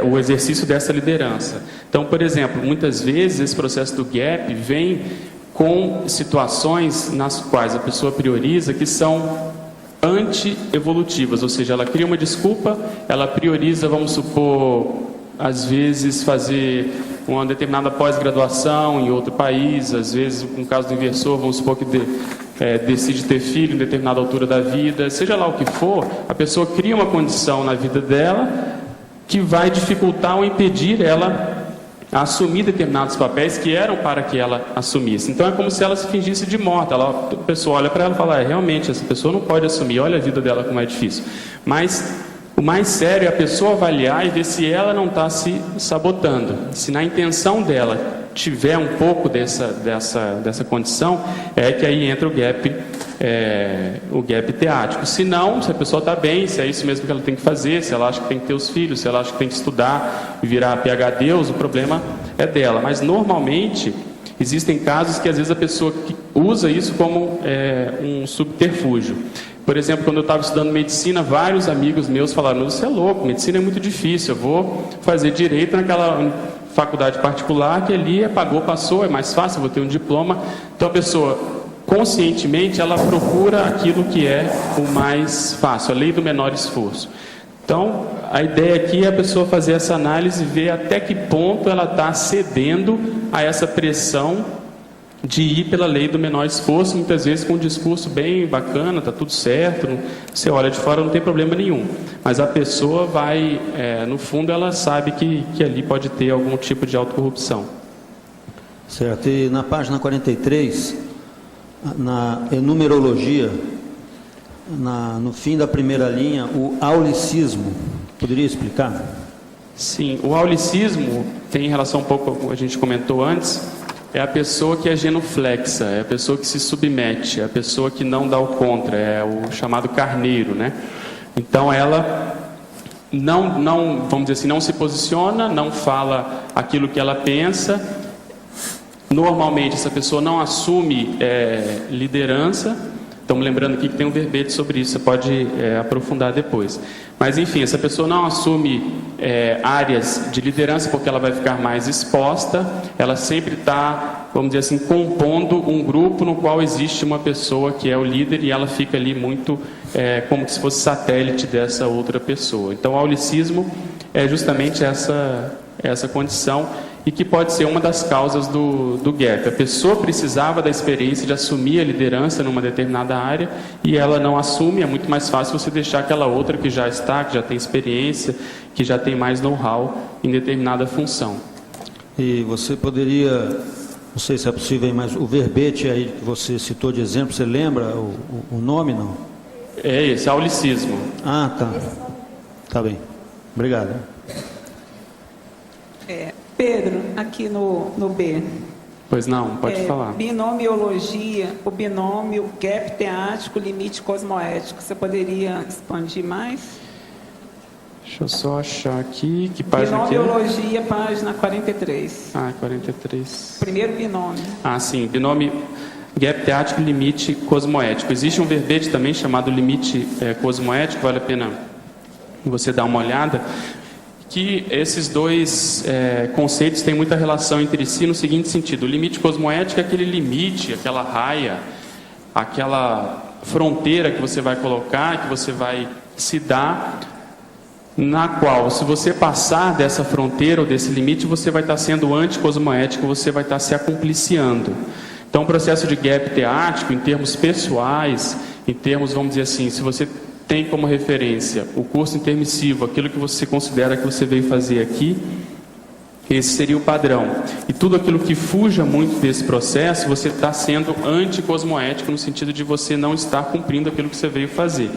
o exercício dessa liderança. Então, por exemplo, muitas vezes esse processo do gap vem com situações nas quais a pessoa prioriza que são anti-evolutivas, ou seja, ela cria uma desculpa, ela prioriza, vamos supor, às vezes fazer uma determinada pós-graduação em outro país, às vezes, no caso do inversor, vamos supor que decide ter filho em determinada altura da vida, seja lá o que for, a pessoa cria uma condição na vida dela que vai dificultar ou impedir ela a assumir determinados papéis que eram para que ela assumisse. Então é como se ela se fingisse de morta. A pessoa olha para ela e fala, realmente, essa pessoa não pode assumir, olha a vida dela como é difícil. Mas o mais sério é a pessoa avaliar e ver se ela não está se sabotando. Se na intenção dela tiver um pouco dessa condição, é que aí entra o gap teático. Se não, se a pessoa está bem, se é isso mesmo que ela tem que fazer, se ela acha que tem que ter os filhos, se ela acha que tem que estudar e virar PhD, o problema é dela. Mas normalmente existem casos que às vezes a pessoa usa isso como um subterfúgio. Por exemplo, quando eu estava estudando medicina, vários amigos meus falaram, você é louco, medicina é muito difícil, eu vou fazer direito naquela faculdade particular que ali pagou, passou, é mais fácil, eu vou ter um diploma. Então a pessoa, conscientemente, ela procura aquilo que é o mais fácil, a lei do menor esforço. Então, a ideia aqui é a pessoa fazer essa análise e ver até que ponto ela está cedendo a essa pressão de ir pela lei do menor esforço, muitas vezes com um discurso bem bacana, está tudo certo, você olha de fora, não tem problema nenhum. Mas a pessoa vai, no fundo, ela sabe que ali pode ter algum tipo de autocorrupção. Certo. E na página 43, na enumerologia, no fim da primeira linha, o aulicismo, poderia explicar? Sim, o aulicismo tem relação um pouco, a gente comentou antes, é a pessoa que é genuflexa, é a pessoa que se submete, é a pessoa que não dá o contra, é o chamado carneiro, né? Então ela não, vamos dizer assim, não se posiciona, não fala aquilo que ela pensa. Normalmente essa pessoa não assume liderança. Estamos lembrando aqui que tem um verbete sobre isso, você pode aprofundar depois. Mas enfim, essa pessoa não assume áreas de liderança porque ela vai ficar mais exposta, ela sempre está, vamos dizer assim, compondo um grupo no qual existe uma pessoa que é o líder e ela fica ali muito como se fosse satélite dessa outra pessoa. Então o aulicismo é justamente essa condição e que pode ser uma das causas do gap. A pessoa precisava da experiência de assumir a liderança numa determinada área e ela não assume, é muito mais fácil você deixar aquela outra que já está, que já tem experiência, que já tem mais know-how em determinada função. E você poderia, não sei se é possível, mas o verbete aí que você citou de exemplo, você lembra o nome, não? É esse, aulicismo. Ah, tá. Tá bem. Obrigado. Pedro, aqui no B. Pois não, pode falar. Binomiologia, o binômio, gap teático, limite cosmoético. Você poderia expandir mais? Deixa eu só achar aqui, que página que é? Binomiologia, página 43. 43. Primeiro binômio. Sim, binômio, gap teático, limite cosmoético. Existe um verbete também chamado limite cosmoético, vale a pena você dar uma olhada, que esses dois conceitos têm muita relação entre si no seguinte sentido. O limite cosmoético é aquele limite, aquela raia, aquela fronteira que você vai colocar, que você vai se dar, na qual, se você passar dessa fronteira ou desse limite, você vai estar sendo anticosmoético, você vai estar se acompliciando. Então, o processo de gap teático, em termos pessoais, em termos, vamos dizer assim, se você tem como referência o curso intermissivo, aquilo que você considera que você veio fazer aqui, esse seria o padrão. E tudo aquilo que fuja muito desse processo, você está sendo anticosmoético, no sentido de você não estar cumprindo aquilo que você veio fazer.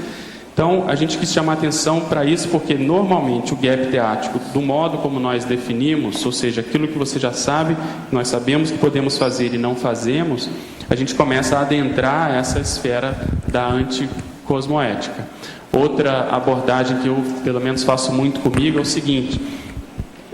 Então, a gente quis chamar atenção para isso, porque normalmente o gap teático, do modo como nós definimos, ou seja, aquilo que você já sabe, nós sabemos que podemos fazer e não fazemos, a gente começa a adentrar essa esfera da anticosmoética. Outra abordagem que eu, pelo menos, faço muito comigo é o seguinte: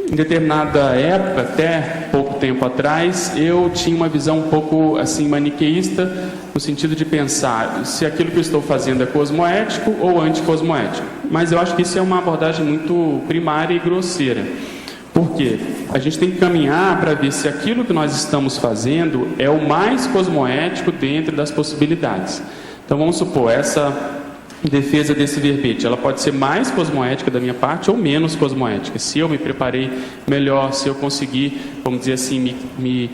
em determinada época, até pouco tempo atrás, eu tinha uma visão um pouco assim maniqueísta, no sentido de pensar se aquilo que eu estou fazendo é cosmoético ou anticosmoético. Mas eu acho que isso é uma abordagem muito primária e grosseira. Por quê? A gente tem que caminhar para ver se aquilo que nós estamos fazendo é o mais cosmoético dentro das possibilidades. Então vamos supor, essa defesa desse verbete, ela pode ser mais cosmoética da minha parte ou menos cosmoética. Se eu me preparei melhor, se eu conseguir, vamos dizer assim, me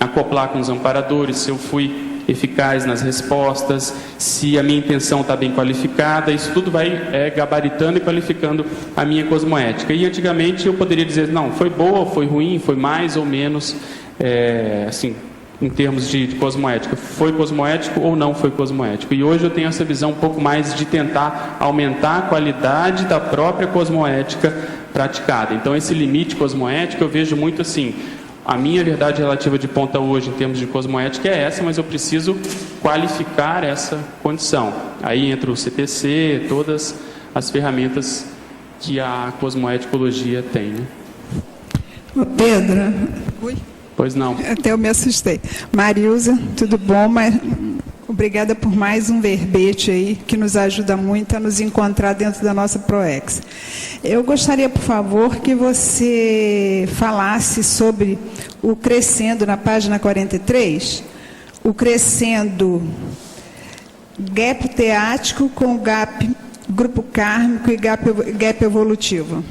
acoplar com os amparadores, se eu fui eficaz nas respostas, se a minha intenção está bem qualificada, isso tudo vai gabaritando e qualificando a minha cosmoética. E antigamente eu poderia dizer, não, foi boa, foi ruim, foi mais ou menos, assim, em termos de cosmoética, foi cosmoético ou não foi cosmoético. E hoje eu tenho essa visão um pouco mais de tentar aumentar a qualidade da própria cosmoética praticada. Então esse limite cosmoético eu vejo muito assim, a minha verdade relativa de ponta hoje em termos de cosmoética é essa, mas eu preciso qualificar essa condição. Aí entra o CTC, todas as ferramentas que a cosmoeticologia tem, né? Pedro. Oi. Pois não. Até eu me assustei. Marilza, tudo bom? Obrigada por mais um verbete aí, que nos ajuda muito a nos encontrar dentro da nossa ProEx. Eu gostaria, por favor, que você falasse sobre o crescendo na página 43, o crescendo gap teático com gap grupo kármico e gap evolutivo.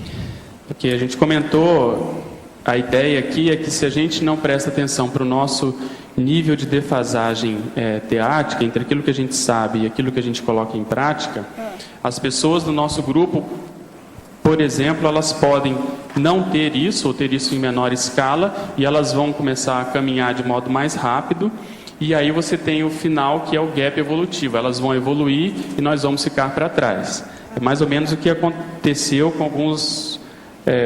Porque a gente comentou, a ideia aqui é que se a gente não presta atenção para o nosso nível de defasagem teática, entre aquilo que a gente sabe e aquilo que a gente coloca em prática, as pessoas do nosso grupo, por exemplo, elas podem não ter isso, ou ter isso em menor escala, e elas vão começar a caminhar de modo mais rápido, e aí você tem o final, que é o gap evolutivo. Elas vão evoluir e nós vamos ficar para trás. É mais ou menos o que aconteceu com alguns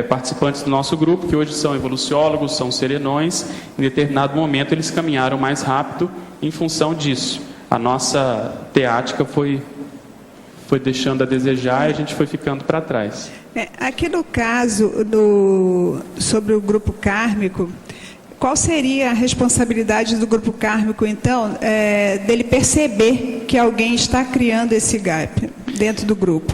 participantes do nosso grupo, que hoje são evoluciólogos, são serenões. Em determinado momento eles caminharam mais rápido em função disso. A nossa teática foi deixando a desejar e a gente foi ficando para trás. Aqui no caso sobre o grupo kármico, qual seria a responsabilidade do grupo kármico, então, dele perceber que alguém está criando esse gap dentro do grupo?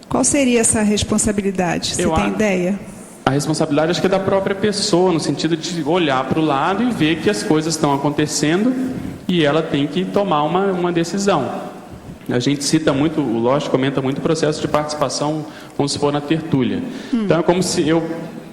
Qual seria essa responsabilidade? Você tem ideia? A responsabilidade acho que é da própria pessoa, no sentido de olhar para o lado e ver que as coisas estão acontecendo e ela tem que tomar uma decisão. A gente cita muito, o Losch comenta muito o processo de participação, como se for na tertúlia. Então é como se eu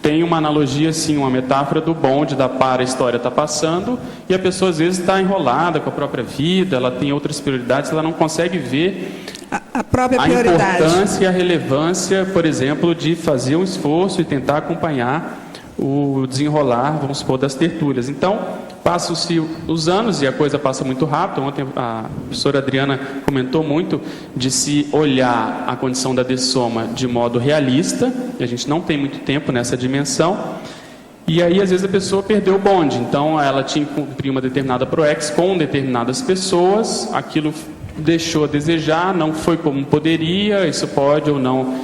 tenho uma analogia, assim, uma metáfora do bonde, da para a história está passando, e a pessoa às vezes está enrolada com a própria vida, ela tem outras prioridades, ela não consegue ver a própria prioridade. A importância e a relevância, por exemplo, de fazer um esforço e tentar acompanhar o desenrolar, vamos supor, das tertúlias. Então, passam-se os anos e a coisa passa muito rápido. Ontem a professora Adriana comentou muito de se olhar a condição da dessoma de modo realista, e a gente não tem muito tempo nessa dimensão, e aí às vezes a pessoa perdeu o bonde. Então ela tinha que cumprir uma determinada ProEx com determinadas pessoas, aquilo deixou a desejar, não foi como poderia, isso pode ou não,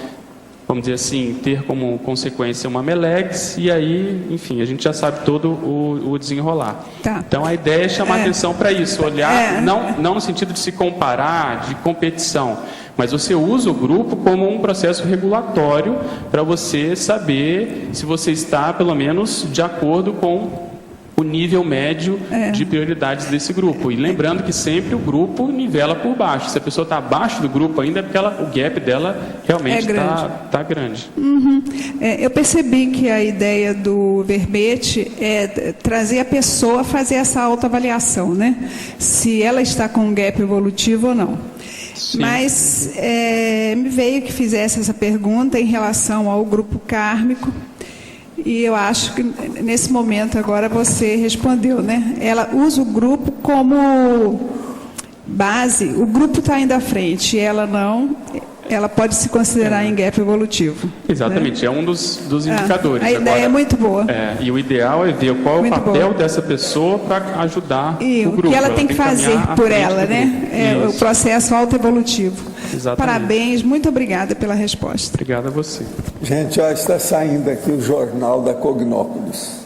vamos dizer assim, ter como consequência uma melex, e aí, enfim, a gente já sabe todo o desenrolar. Tá. Então a ideia é chamar atenção para isso, olhar, não no sentido de se comparar, de competição, mas você usa o grupo como um processo regulatório para você saber se você está, pelo menos, de acordo com o nível médio de prioridades desse grupo. E lembrando que sempre o grupo nivela por baixo. Se a pessoa está abaixo do grupo ainda, é porque o gap dela realmente está grande. Uhum. Eu percebi que a ideia do verbete é trazer a pessoa a fazer essa autoavaliação, né? Se ela está com um gap evolutivo ou não. Sim. Mas me veio que fizesse essa pergunta em relação ao grupo kármico. E eu acho que nesse momento agora você respondeu, né? Ela usa o grupo como base, o grupo está indo à frente, ela não. ela pode se considerar em gap evolutivo. Exatamente, é um dos indicadores. A ideia é muito boa. E o ideal é ver qual é o papel dessa pessoa para ajudar e o grupo. O que ela tem que fazer por ela, né? É o processo autoevolutivo. Exatamente. Parabéns, muito obrigada pela resposta. Obrigado a você. Gente, ó, está saindo aqui o jornal da Cognópolis.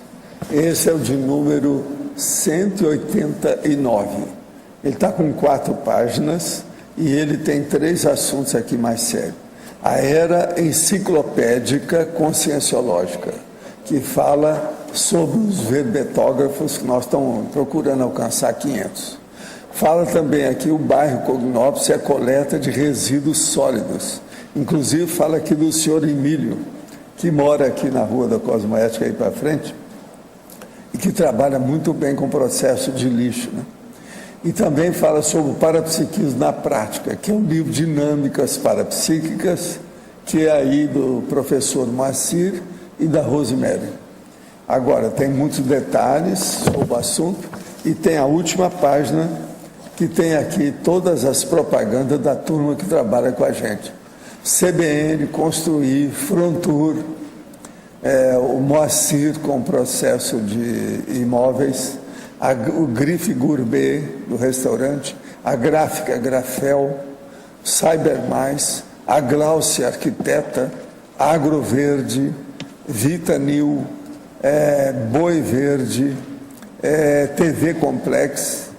Esse é o de número 189. Ele está com 4 páginas e ele tem 3 assuntos aqui mais sérios. A era enciclopédica conscienciológica, que fala sobre os verbetógrafos, que nós estamos procurando alcançar 500. Fala também aqui o bairro Cognópolis e a coleta de resíduos sólidos. Inclusive fala aqui do senhor Emílio, que mora aqui na Rua da Cosmoética, aí para frente, e que trabalha muito bem com o processo de lixo, né? E também fala sobre o parapsiquismo na prática, que é um livro Dinâmicas Parapsíquicas, que é aí do professor Moacir e da Rosemary. Agora, tem muitos detalhes sobre o assunto e tem a última página, que tem aqui todas as propagandas da turma que trabalha com a gente. CBN, Construir, Frontur, o Moacir com o processo de imóveis, o Grife Gourmet do restaurante, a Gráfica Grafel, Cybermais, a Glaucia Arquiteta, Agroverde, Vitanil, Boi Verde, TV Complex,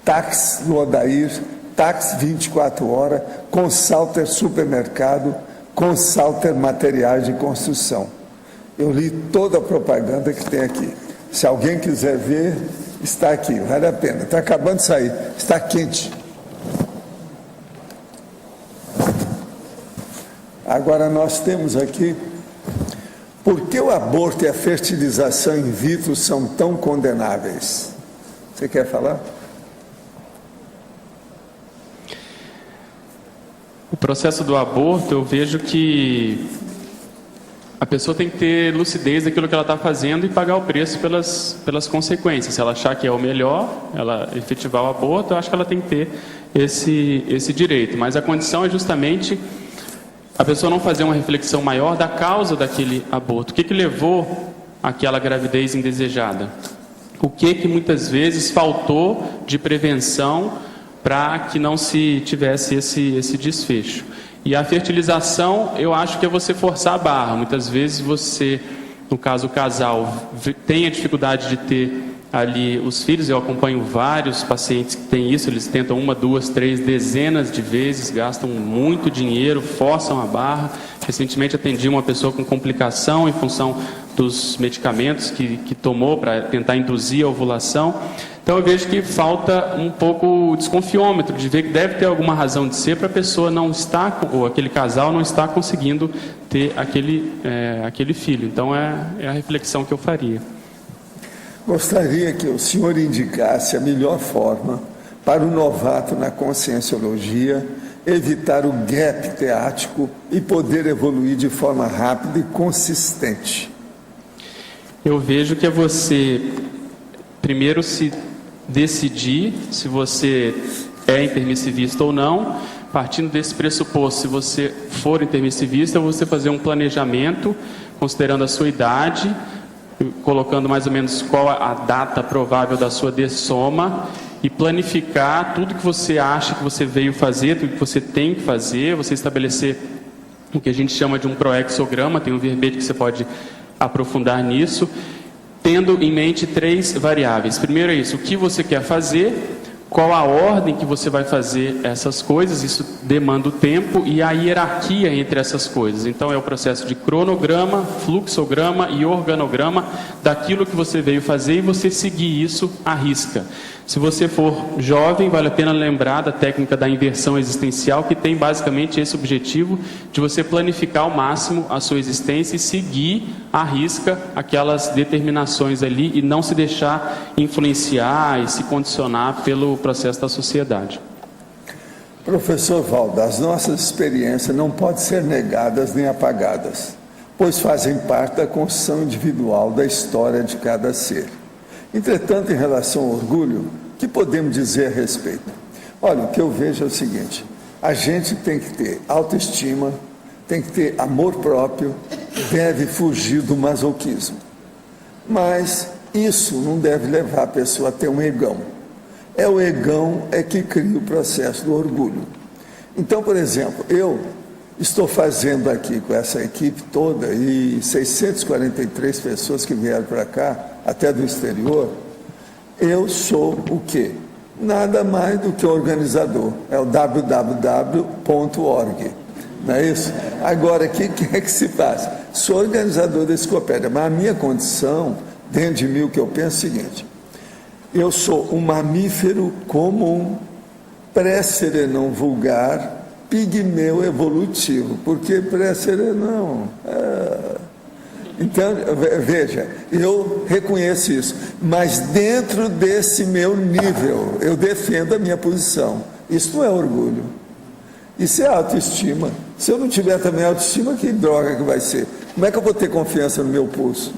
Táxi do Odair, Táxi 24 horas, Consalter Supermercado, Consalter Materiais de Construção. Eu li toda a propaganda que tem aqui. Se alguém quiser ver, está aqui, vale a pena. Está acabando de sair, está quente. Agora nós temos aqui, por que o aborto e a fertilização in vitro são tão condenáveis? Você quer falar? O processo do aborto, eu vejo que a pessoa tem que ter lucidez daquilo que ela está fazendo e pagar o preço pelas consequências. Se ela achar que é o melhor, ela efetivar o aborto, eu acho que ela tem que ter esse direito. Mas a condição é justamente a pessoa não fazer uma reflexão maior da causa daquele aborto. O que levou àquela gravidez indesejada? O que muitas vezes faltou de prevenção para que não se tivesse esse desfecho? E a fertilização, eu acho que é você forçar a barra. Muitas vezes você, no caso o casal, tem a dificuldade de ter ali os filhos. Eu acompanho vários pacientes que têm isso, eles tentam 1, 2, 3, dezenas de vezes, gastam muito dinheiro, forçam a barra. Recentemente atendi uma pessoa com complicação em função dos medicamentos que tomou para tentar induzir a ovulação. Então eu vejo que falta um pouco o desconfiômetro, de ver que deve ter alguma razão de ser para a pessoa não estar, ou aquele casal não estar conseguindo ter aquele filho. Então é a reflexão que eu faria. Gostaria que o senhor indicasse a melhor forma para o novato na conscienciologia evitar o gap teático e poder evoluir de forma rápida e consistente. Eu vejo que é você primeiro se decidir se você é intermissivista ou não. Partindo desse pressuposto, se você for intermissivista, você fazer um planejamento considerando a sua idade, colocando mais ou menos qual a data provável da sua dessoma e planificar tudo que você acha que você veio fazer, tudo que você tem que fazer, você estabelecer o que a gente chama de um proexograma, tem um verbete que você pode aprofundar nisso, tendo em mente 3 variáveis. Primeiro é isso, o que você quer fazer, qual a ordem que você vai fazer essas coisas, isso demanda o tempo e a hierarquia entre essas coisas. Então é o processo de cronograma, fluxograma e organograma daquilo que você veio fazer e você seguir isso à risca. Se você for jovem, vale a pena lembrar da técnica da inversão existencial, que tem basicamente esse objetivo de você planificar ao máximo a sua existência e seguir à risca aquelas determinações ali e não se deixar influenciar e se condicionar pelo processo da sociedade. Professor Valdo, as nossas experiências não podem ser negadas nem apagadas, pois fazem parte da construção individual da história de cada ser. Entretanto, em relação ao orgulho, o que podemos dizer a respeito? Olha, o que eu vejo é o seguinte, A gente tem que ter autoestima, tem que ter amor próprio, deve fugir do masoquismo. Mas isso não deve levar a pessoa a ter um egão. É o egão que cria o processo do orgulho. Então, por exemplo, eu estou fazendo aqui com essa equipe toda e 643 pessoas que vieram para cá, até do exterior, eu sou o quê? Nada mais do que organizador. É o www.org. Não é isso? Agora, o que é que se faz? Sou organizador da enciclopédia, mas a minha condição, dentro de mim, o que eu penso é o seguinte: eu sou um mamífero comum, pré-serenão vulgar, pigmeu evolutivo. Por que pré-serenão? Então, veja, eu reconheço isso, mas dentro desse meu nível, eu defendo a minha posição. Isso não é orgulho, isso é autoestima. Se eu não tiver também autoestima, que droga que vai ser? Como é que eu vou ter confiança no meu pulso?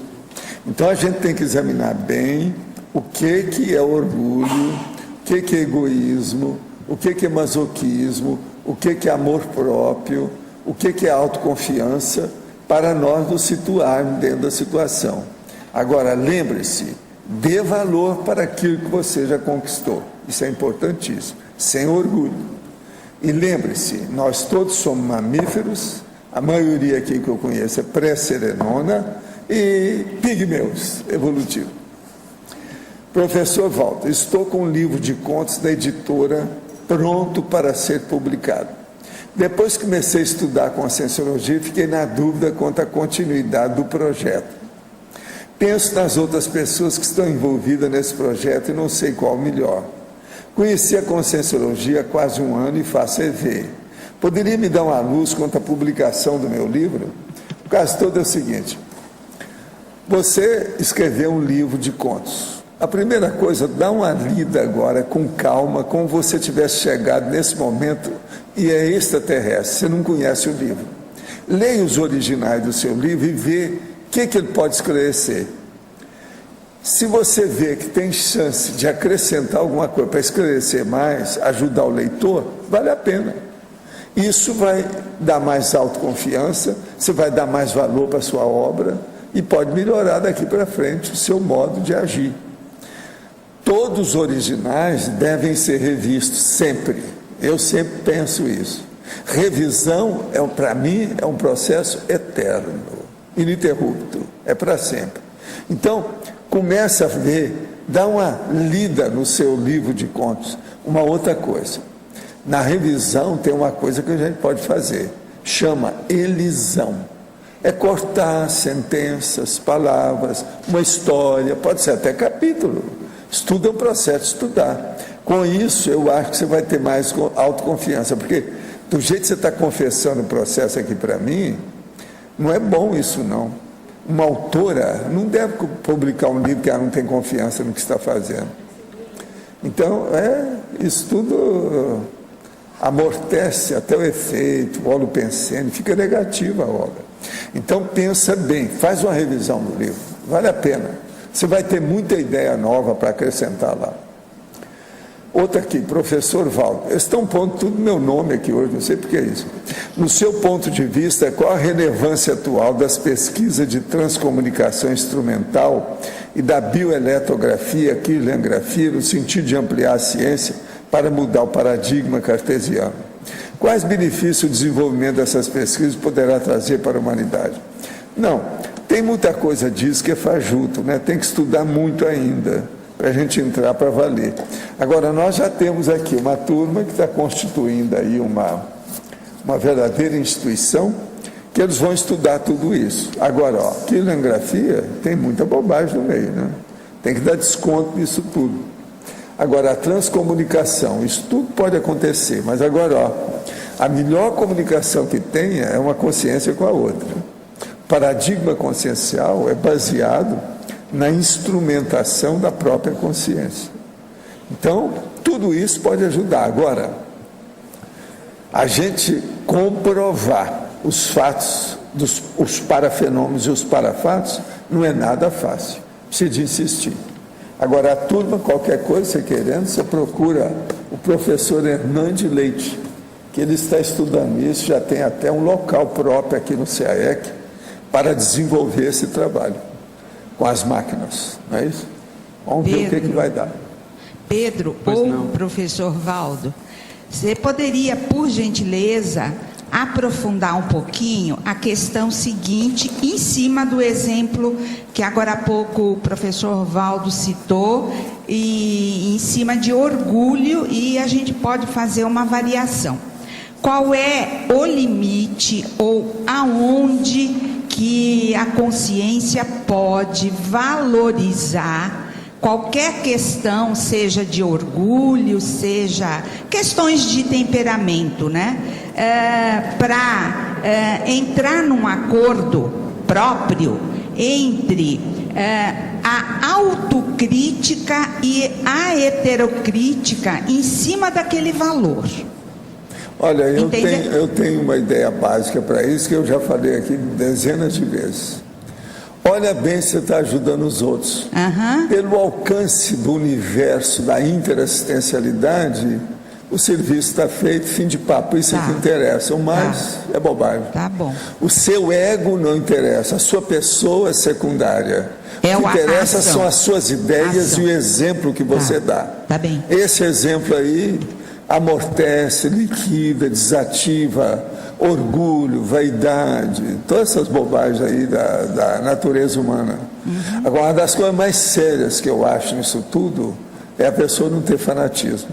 Então, a gente tem que examinar bem o que é orgulho, o que é egoísmo, o que é masoquismo, o que é amor próprio, o que é autoconfiança, para nós nos situarmos dentro da situação. Agora, lembre-se, dê valor para aquilo que você já conquistou. Isso é importantíssimo, sem orgulho. E lembre-se, nós todos somos mamíferos, a maioria aqui que eu conheço é pré-serenona e pigmeus evolutivos. Professor Walter, estou com um livro de contos da editora pronto para ser publicado. Depois que comecei a estudar Conscienciologia, fiquei na dúvida quanto à continuidade do projeto. Penso nas outras pessoas que estão envolvidas nesse projeto e não sei qual o melhor. Conheci a Conscienciologia há quase um ano e faço EV. Poderia me dar uma luz quanto à publicação do meu livro? O caso todo é o seguinte: você escreveu um livro de contos. A primeira coisa, dá uma lida agora com calma, como você tivesse chegado nesse momento e é extraterrestre, você não conhece o livro. Leia os originais do seu livro e vê o que ele pode esclarecer. Se você vê que tem chance de acrescentar alguma coisa para esclarecer mais, ajudar o leitor, vale a pena. Isso vai dar mais autoconfiança, você vai dar mais valor para a sua obra e pode melhorar daqui para frente o seu modo de agir. Todos os originais devem ser revistos sempre. Eu sempre penso isso. Revisão, para mim, é um processo eterno, ininterrupto, é para sempre. Então, comece a ver, dá uma lida no seu livro de contos. Uma outra coisa, na revisão tem uma coisa que a gente pode fazer, chama elisão. É cortar sentenças, palavras, uma história, pode ser até capítulo. Estudo é um processo de estudar. Com isso, eu acho que você vai ter mais autoconfiança, porque do jeito que você está confessando o processo aqui para mim, não é bom isso não. Uma autora não deve publicar um livro que ela não tem confiança no que está fazendo. Então, isso tudo amortece até o efeito, o óleo pensene, fica negativa a obra. Então, pensa bem, faz uma revisão do livro, vale a pena. Você vai ter muita ideia nova para acrescentar lá. Outra aqui, professor Walter. Estão pondo tudo meu nome aqui hoje, não sei por que isso. No seu ponto de vista, qual a relevância atual das pesquisas de transcomunicação instrumental e da bioeletrografia, quirligrafia, no sentido de ampliar a ciência para mudar o paradigma cartesiano? Quais benefícios o desenvolvimento dessas pesquisas poderá trazer para a humanidade? Não, tem muita coisa disso que é fajuto, né? Tem que estudar muito ainda para a gente entrar para valer. Agora, nós já temos aqui uma turma que está constituindo aí uma verdadeira instituição, que eles vão estudar tudo isso. Agora, quirligrafia tem muita bobagem no meio, né? Tem que dar desconto nisso tudo. Agora, a transcomunicação, isso tudo pode acontecer, mas agora, a melhor comunicação que tem é uma consciência com a outra. O paradigma consciencial é baseado na instrumentação da própria consciência. Então, tudo isso pode ajudar. Agora, a gente comprovar os fatos, os parafenômenos e os parafatos, não é nada fácil. Precisa insistir. Agora, a turma, qualquer coisa você querendo, você procura o professor Hernande Leite, que ele está estudando isso, já tem até um local próprio aqui no CAEC para desenvolver esse trabalho com as máquinas, não é isso? Vamos ver o que vai dar. Pedro, Pois ou não. professor Valdo, você poderia, por gentileza, aprofundar um pouquinho a questão seguinte, em cima do exemplo que agora há pouco o professor Valdo citou, e em cima de orgulho, e a gente pode fazer uma variação. Qual é o limite ou aonde que a consciência pode valorizar qualquer questão, seja de orgulho, seja questões de temperamento, né? Para entrar num acordo próprio entre a autocrítica e a heterocrítica em cima daquele valor. Olha, eu Entende? tenho uma ideia básica para isso, que eu já falei aqui dezenas de vezes. Olha bem se você está ajudando os outros. Aham. Pelo alcance do universo da interassistencialidade, o serviço está feito, fim de papo, isso é Tá. que interessa. O mais é bobagem. Tá bom. O seu ego não interessa, a sua pessoa é secundária. É o que a interessa ação. são as suas ideias Ação. e o exemplo que você dá. Tá bem. Esse exemplo aí amortece, liquida, desativa orgulho, vaidade, todas essas bobagens aí da natureza humana. Agora, uma das coisas mais sérias que eu acho nisso tudo é a pessoa não ter fanatismo.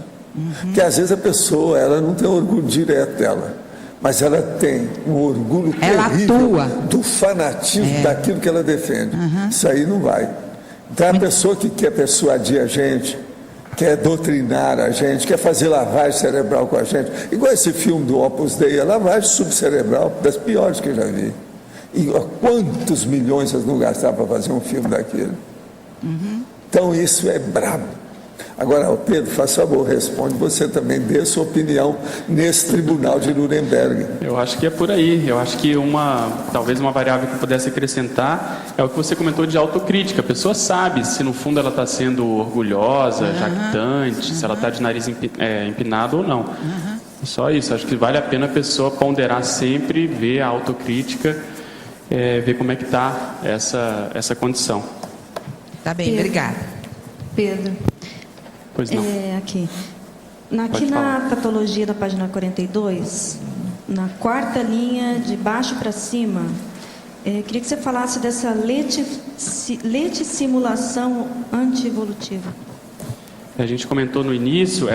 Porque às vezes a pessoa, ela não tem orgulho direto dela, mas ela tem um orgulho Ela terrível atua. do fanatismo daquilo que ela defende. Isso aí não vai. Então, a pessoa que quer persuadir a gente, quer doutrinar a gente, quer fazer lavagem cerebral com a gente, igual esse filme do Opus Dei, a lavagem subcerebral, das piores que eu já vi. E quantos milhões eles não gastaram para fazer um filme daquele? Então, isso é brabo. Agora, Pedro, faz favor, responde você também, dê sua opinião nesse tribunal de Nuremberg. Eu acho que é por aí. Eu acho que talvez uma variável que eu pudesse acrescentar é o que você comentou de autocrítica. A pessoa sabe se no fundo ela está sendo orgulhosa, jactante, se ela está de nariz empinado ou não. Só isso. Acho que vale a pena a pessoa ponderar sempre, ver a autocrítica, ver como é que está essa condição. Tá bem, Pedro. obrigada. Pedro, Pois não. aqui. Pode Aqui na falar. patologia da página 42, na quarta linha de baixo para cima, queria que você falasse dessa letissimulação antievolutiva. A gente comentou no início,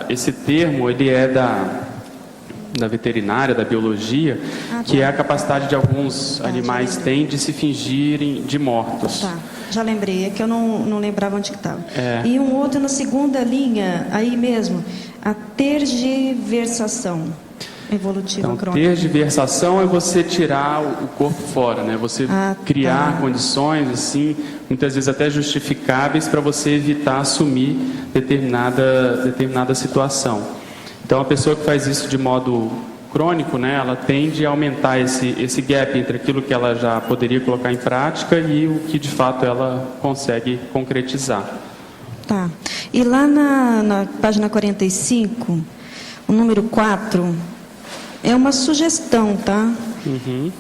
esse termo ele é da veterinária, da biologia, que é a capacidade de alguns animais têm de se fingirem de mortos. Tá, já lembrei, é que eu não lembrava onde que estava. E um outro na segunda linha, aí mesmo, a tergiversação evolutiva Então, crônica. tergiversação é você tirar o corpo fora, né? Você criar condições, assim, muitas vezes até justificáveis para você evitar assumir determinada situação. Então, a pessoa que faz isso de modo crônico, né, ela tende a aumentar esse gap entre aquilo que ela já poderia colocar em prática e o que, de fato, ela consegue concretizar. Tá. E lá na página 45, o número 4, é uma sugestão, tá?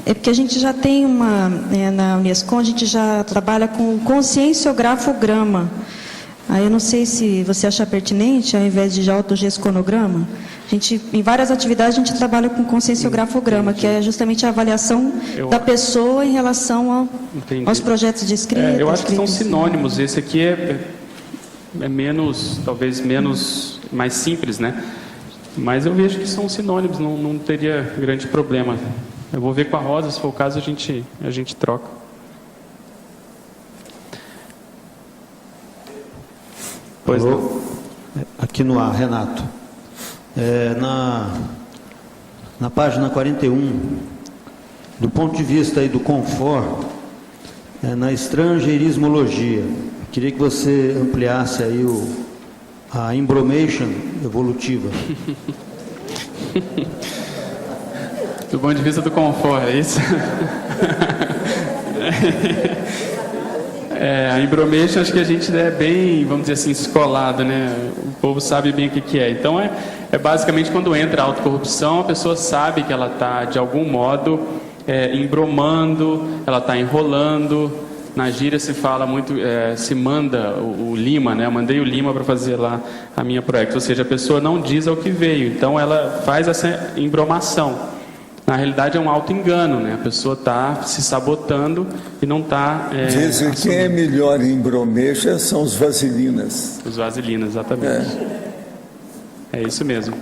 É porque a gente já tem na Unescom, a gente já trabalha com conscienciografograma. Aí eu não sei se você acha pertinente, ao invés de autogesconograma, em várias atividades a gente trabalha com conscienciografograma, que é justamente a avaliação da pessoa em relação aos projetos de escrita. Eu acho que são sinônimos. Esse aqui é menos, talvez mais simples, né? Mas eu vejo que são sinônimos, não teria grande problema. Eu vou ver com a Rosa, se for o caso a gente troca. Pois não. Aqui no ar, Renato. Na página 41, do ponto de vista aí do confort, na estrangeirismologia, queria que você ampliasse aí a embromation evolutiva. Do ponto de vista do confort, é isso? A embromation, acho que a gente é bem, vamos dizer assim, escolado, né? O povo sabe bem o que é. Então, é É basicamente quando entra a autocorrupção, a pessoa sabe que ela está, de algum modo, embromando, ela está enrolando. Na gíria se fala muito, se manda o Lima, né? Eu mandei o Lima para fazer lá a minha Proex, ou seja, a pessoa não diz ao que veio, então ela faz essa embromação. Na realidade é um auto-engano, né? A pessoa está se sabotando e não está... Dizem que quem é melhor em bromecha são os vaselinas. Os vaselinas, exatamente. É isso mesmo.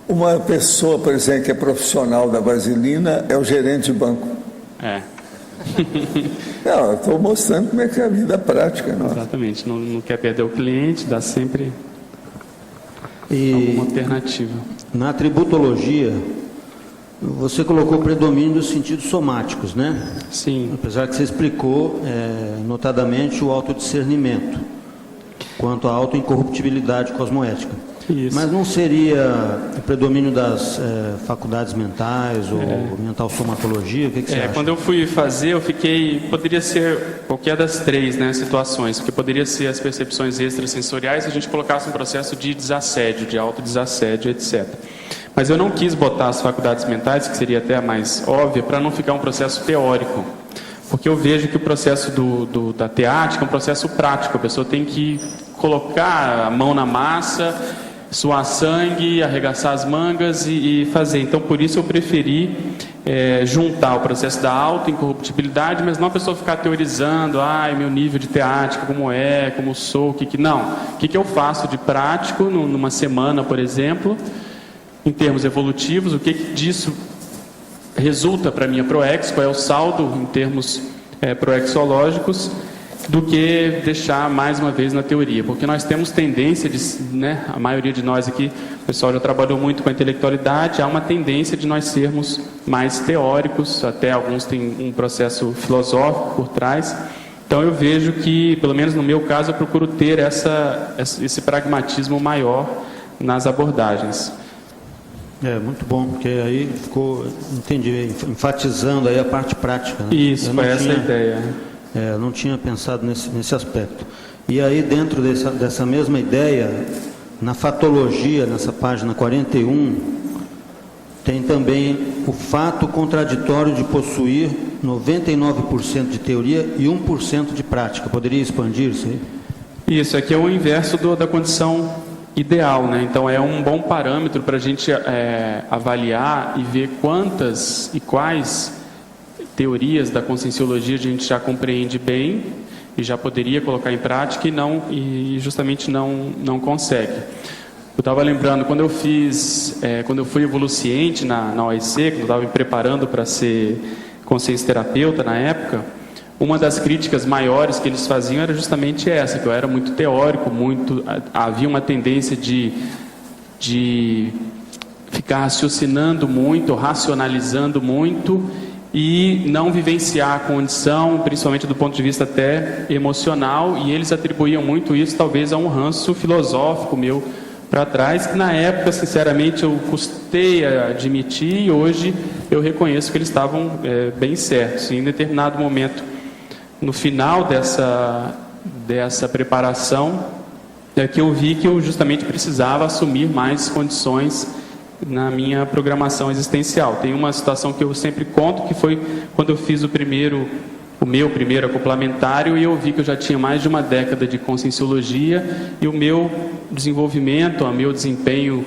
Uma pessoa, por exemplo, que é profissional da vaselina é o gerente de banco. Não, eu estou mostrando como é que é a vida prática. Não? Exatamente, não quer perder o cliente, dá sempre alguma alternativa. Na tributologia, você colocou predomínio dos sentidos somáticos, né? Sim. Apesar que você explicou, notadamente, o autodiscernimento, quanto à autoincorruptibilidade cosmoética. Isso. Mas não seria o predomínio das faculdades mentais ou mental somatologia? O que você acha? Quando eu fui fazer, poderia ser qualquer das três, né, situações, porque poderia ser as percepções extrasensoriais se a gente colocasse um processo de desassédio, de autodesassédio, etc. Mas eu não quis botar as faculdades mentais, que seria até a mais óbvia, para não ficar um processo teórico. Porque eu vejo que o processo da teática é um processo prático, a pessoa tem que colocar a mão na massa, suar sangue, arregaçar as mangas e fazer. Então, por isso eu preferi juntar o processo da autoincorruptibilidade, mas não a pessoa ficar teorizando, meu nível de teática, como sou, não. O que eu faço de prático numa semana, por exemplo, em termos evolutivos, o que disso resulta para a minha Proex, qual é o saldo em termos proexológicos, do que deixar mais uma vez na teoria, porque nós temos tendência a maioria de nós aqui, o pessoal já trabalhou muito com a intelectualidade, há uma tendência de nós sermos mais teóricos, até alguns têm um processo filosófico por trás. Então eu vejo que, pelo menos no meu caso, eu procuro ter esse pragmatismo maior nas abordagens. Muito bom, porque aí entendi, enfatizando aí a parte prática. Né? Isso, foi essa a ideia. Não tinha pensado nesse aspecto. E aí, dentro dessa mesma ideia, na fatologia, nessa página 41, tem também o fato contraditório de possuir 99% de teoria e 1% de prática. Poderia expandir isso aí? Isso, aqui é o inverso da condição ideal, né? Então é um bom parâmetro para a gente avaliar e ver quantas e quais teorias da conscienciologia a gente já compreende bem e já poderia colocar em prática e justamente não consegue. Eu estava lembrando, quando eu fui evoluciente na OIC, quando eu estava me preparando para ser consciência terapeuta na época, uma das críticas maiores que eles faziam era justamente essa, que eu era muito teórico, havia uma tendência de ficar raciocinando muito, racionalizando muito, e não vivenciar a condição, principalmente do ponto de vista até emocional, e eles atribuíam muito isso talvez a um ranço filosófico meu para trás, que na época, sinceramente, eu custei a admitir, e hoje eu reconheço que eles estavam bem certos. Em determinado momento, no final dessa preparação, que eu vi que eu justamente precisava assumir mais condições na minha programação existencial. Tem uma situação que eu sempre conto, que foi quando eu fiz o meu primeiro acoplamentário, e eu vi que eu já tinha mais de uma década de conscienciologia, e o meu desenvolvimento, o meu desempenho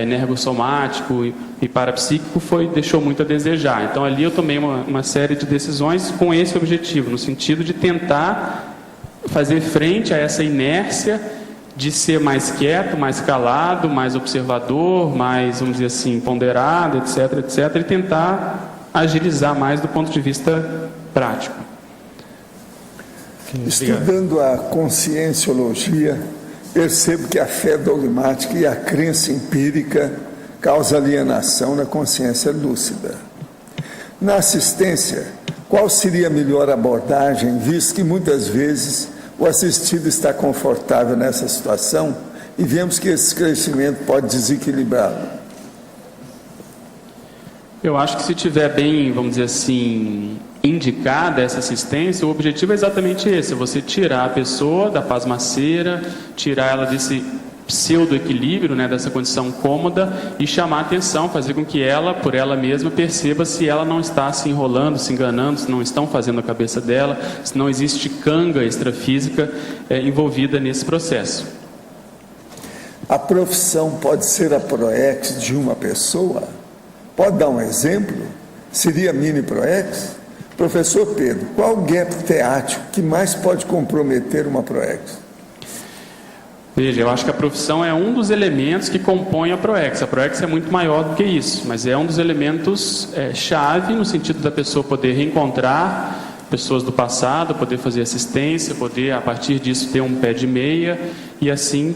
energossomático e parapsíquico deixou muito a desejar. Então ali eu tomei uma série de decisões com esse objetivo, no sentido de tentar fazer frente a essa inércia de ser mais quieto, mais calado, mais observador, mais, vamos dizer assim, ponderado, etc., e tentar agilizar mais do ponto de vista prático. Estudando a conscienciologia, percebo que a fé dogmática e a crença empírica causam alienação na consciência lúcida. Na assistência, qual seria a melhor abordagem, visto que muitas vezes o assistido está confortável nessa situação e vemos que esse crescimento pode desequilibrá-lo? Eu acho que se tiver bem, vamos dizer assim, indicada essa assistência, o objetivo é exatamente esse: você tirar a pessoa da pasmaceira, tirar ela desse pseudo-equilíbrio, né, dessa condição cômoda, e chamar a atenção, fazer com que ela, por ela mesma, perceba se ela não está se enrolando, se enganando, se não estão fazendo a cabeça dela, se não existe canga extrafísica envolvida nesse processo. A profissão pode ser a PROEX de uma pessoa? Pode dar um exemplo? Seria mini PROEX? Professor Pedro, qual o gap teático que mais pode comprometer uma PROEX? Veja, eu acho que a profissão é um dos elementos que compõem a PROEX. A PROEX é muito maior do que isso, mas é um dos elementos chave no sentido da pessoa poder reencontrar pessoas do passado, poder fazer assistência, poder, a partir disso, ter um pé de meia e assim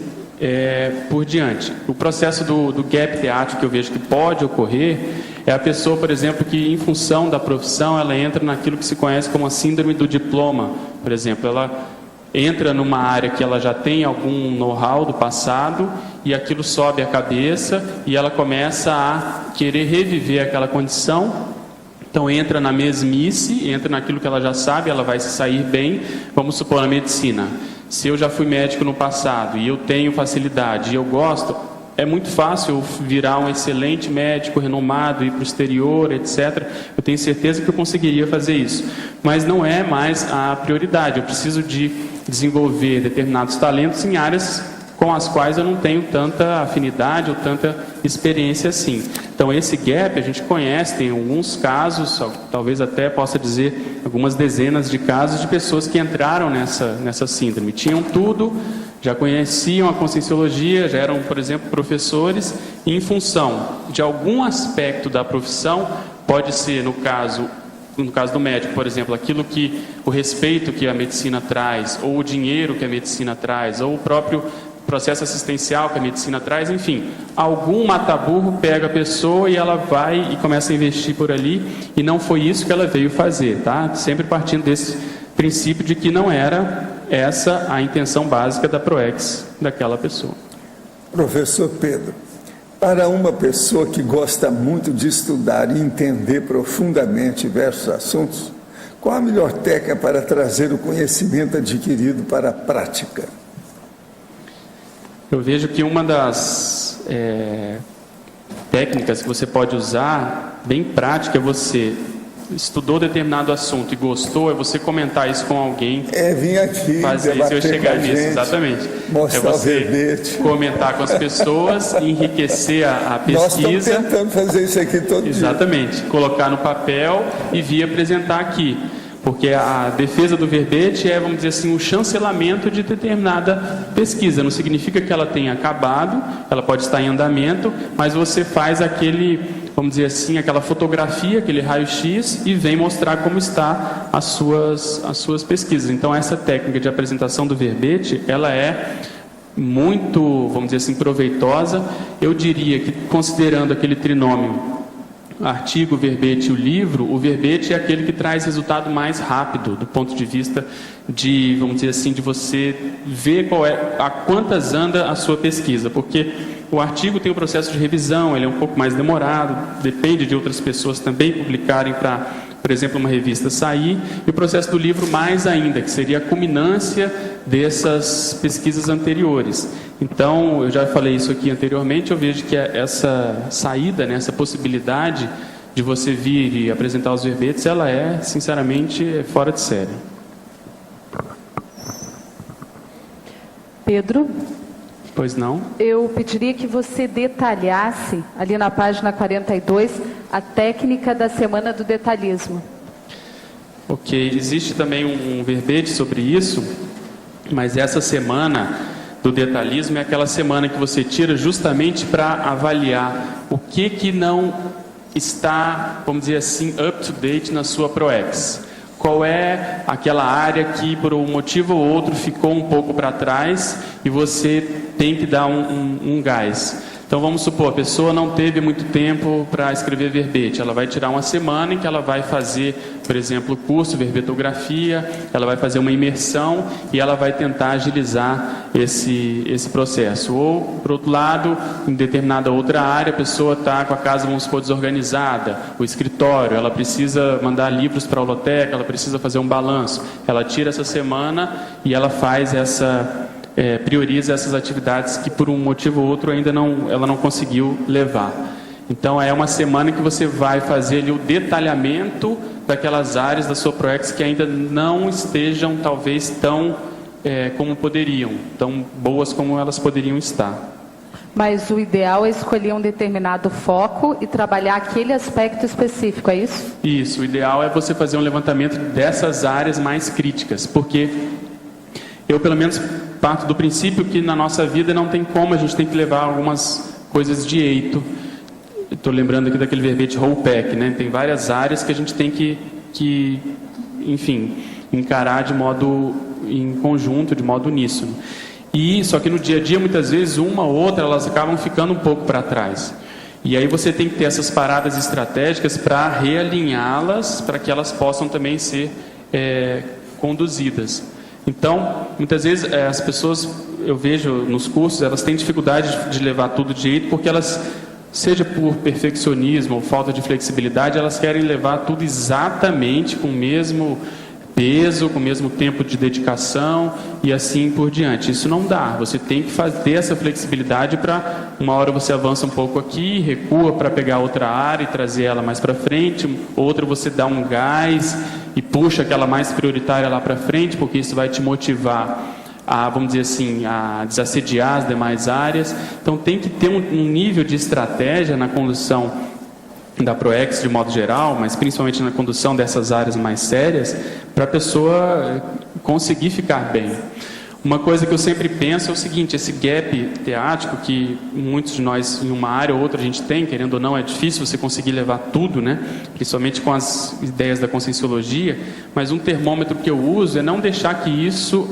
por diante. O processo do gap teático que eu vejo que pode ocorrer é a pessoa, por exemplo, que em função da profissão ela entra naquilo que se conhece como a síndrome do diploma. Por exemplo, ela entra numa área que ela já tem algum know-how do passado e aquilo sobe a cabeça e ela começa a querer reviver aquela condição. Então entra na mesmice, entra naquilo que ela já sabe, ela vai se sair bem. Vamos supor, na medicina. Se eu já fui médico no passado e eu tenho facilidade e eu gosto, é muito fácil eu virar um excelente médico, renomado, ir para o exterior, etc. Eu tenho certeza que eu conseguiria fazer isso. Mas não é mais a prioridade. Eu preciso de desenvolver determinados talentos em áreas com as quais eu não tenho tanta afinidade ou tanta experiência assim. Então esse gap a gente conhece, tem alguns casos, talvez até possa dizer algumas dezenas de casos de pessoas que entraram nessa síndrome. Tinham tudo, já conheciam a conscienciologia, já eram, por exemplo, professores, e em função de algum aspecto da profissão, pode ser no caso do médico, por exemplo, aquilo que o respeito que a medicina traz, ou o dinheiro que a medicina traz, ou o próprio processo assistencial que a medicina traz, enfim, algum mata-burro pega a pessoa e ela vai e começa a investir por ali, e não foi isso que ela veio fazer, tá? Sempre partindo desse princípio de que não era essa a intenção básica da PROEX daquela pessoa. Professor Pedro, para uma pessoa que gosta muito de estudar e entender profundamente diversos assuntos, qual a melhor técnica para trazer o conhecimento adquirido para a prática? Eu vejo que uma das técnicas que você pode usar, bem prática, é você estudou determinado assunto e gostou, é você comentar isso com alguém. Vim aqui fazer isso, eu chegar nisso, exatamente. Mostrar é você o verbete, comentar com as pessoas, enriquecer a pesquisa. Nós estamos tentando fazer isso aqui todo dia. Exatamente, colocar no papel e vir apresentar aqui. Porque a defesa do verbete é, vamos dizer assim, o chancelamento de determinada pesquisa. Não significa que ela tenha acabado, ela pode estar em andamento, mas você faz aquele, vamos dizer assim, aquela fotografia, aquele raio-x e vem mostrar como está as suas pesquisas. Então essa técnica de apresentação do verbete, ela é muito, vamos dizer assim, proveitosa. Eu diria que, considerando aquele trinômio artigo, verbete e o livro, o verbete é aquele que traz resultado mais rápido do ponto de vista de, vamos dizer assim, de você ver a quantas anda a sua pesquisa, porque o artigo tem o processo de revisão, ele é um pouco mais demorado, depende de outras pessoas também publicarem para, por exemplo, uma revista sair, e o processo do livro mais ainda, que seria a culminância dessas pesquisas anteriores. Então, eu já falei isso aqui anteriormente, eu vejo que essa saída, né, essa possibilidade de você vir e apresentar os verbetes, ela é, sinceramente, fora de série. Pedro? Pois não? Eu pediria que você detalhasse, ali na página 42, a técnica da Semana do Detalhismo. Ok, existe também um verbete sobre isso, mas essa semana do detalhismo é aquela semana que você tira justamente para avaliar o que não está, vamos dizer assim, up to date na sua PROEX. Qual é aquela área que por um motivo ou outro ficou um pouco para trás e você tem que dar um gás. Então vamos supor, a pessoa não teve muito tempo para escrever verbete, ela vai tirar uma semana em que ela vai fazer, por exemplo, o curso verbetografia, ela vai fazer uma imersão e ela vai tentar agilizar esse processo. Ou, por outro lado, em determinada outra área, a pessoa está com a casa, vamos supor, desorganizada, o escritório, ela precisa mandar livros para a holoteca, ela precisa fazer um balanço. Ela tira essa semana e ela faz prioriza essas atividades que por um motivo ou outro ela não conseguiu levar. Então é uma semana que você vai fazer ali o detalhamento daquelas áreas da sua ProEx que ainda não estejam talvez tão como poderiam, tão boas como elas poderiam estar. Mas o ideal é escolher um determinado foco e trabalhar aquele aspecto específico, é isso? Isso, o ideal é você fazer um levantamento dessas áreas mais críticas, porque eu pelo menos parto do princípio que na nossa vida não tem como, a gente tem que levar algumas coisas de jeito. Estou lembrando aqui daquele verbete whole pack, né? Tem várias áreas que a gente tem que enfim, encarar de modo em conjunto, de modo uníssono. E só que no dia a dia, muitas vezes, uma ou outra, elas acabam ficando um pouco para trás. E aí você tem que ter essas paradas estratégicas para realinhá-las, para que elas possam também ser conduzidas. Então, muitas vezes, as pessoas, eu vejo nos cursos, elas têm dificuldade de levar tudo de jeito, porque elas, seja por perfeccionismo ou falta de flexibilidade, elas querem levar tudo exatamente com o mesmo peso, com o mesmo tempo de dedicação e assim por diante. Isso não dá. Você tem que ter essa flexibilidade para uma hora você avança um pouco aqui, recua para pegar outra área e trazer ela mais para frente, outra você dá um gás e puxa aquela mais prioritária lá para frente, porque isso vai te motivar a, vamos dizer assim, a desassediar as demais áreas. Então tem que ter um nível de estratégia na condução da ProEx de modo geral, mas principalmente na condução dessas áreas mais sérias, para a pessoa conseguir ficar bem. Uma coisa que eu sempre penso é o seguinte: esse gap teático que muitos de nós em uma área ou outra a gente tem, querendo ou não, é difícil você conseguir levar tudo, né? Principalmente com as ideias da conscienciologia, mas um termômetro que eu uso é não deixar que isso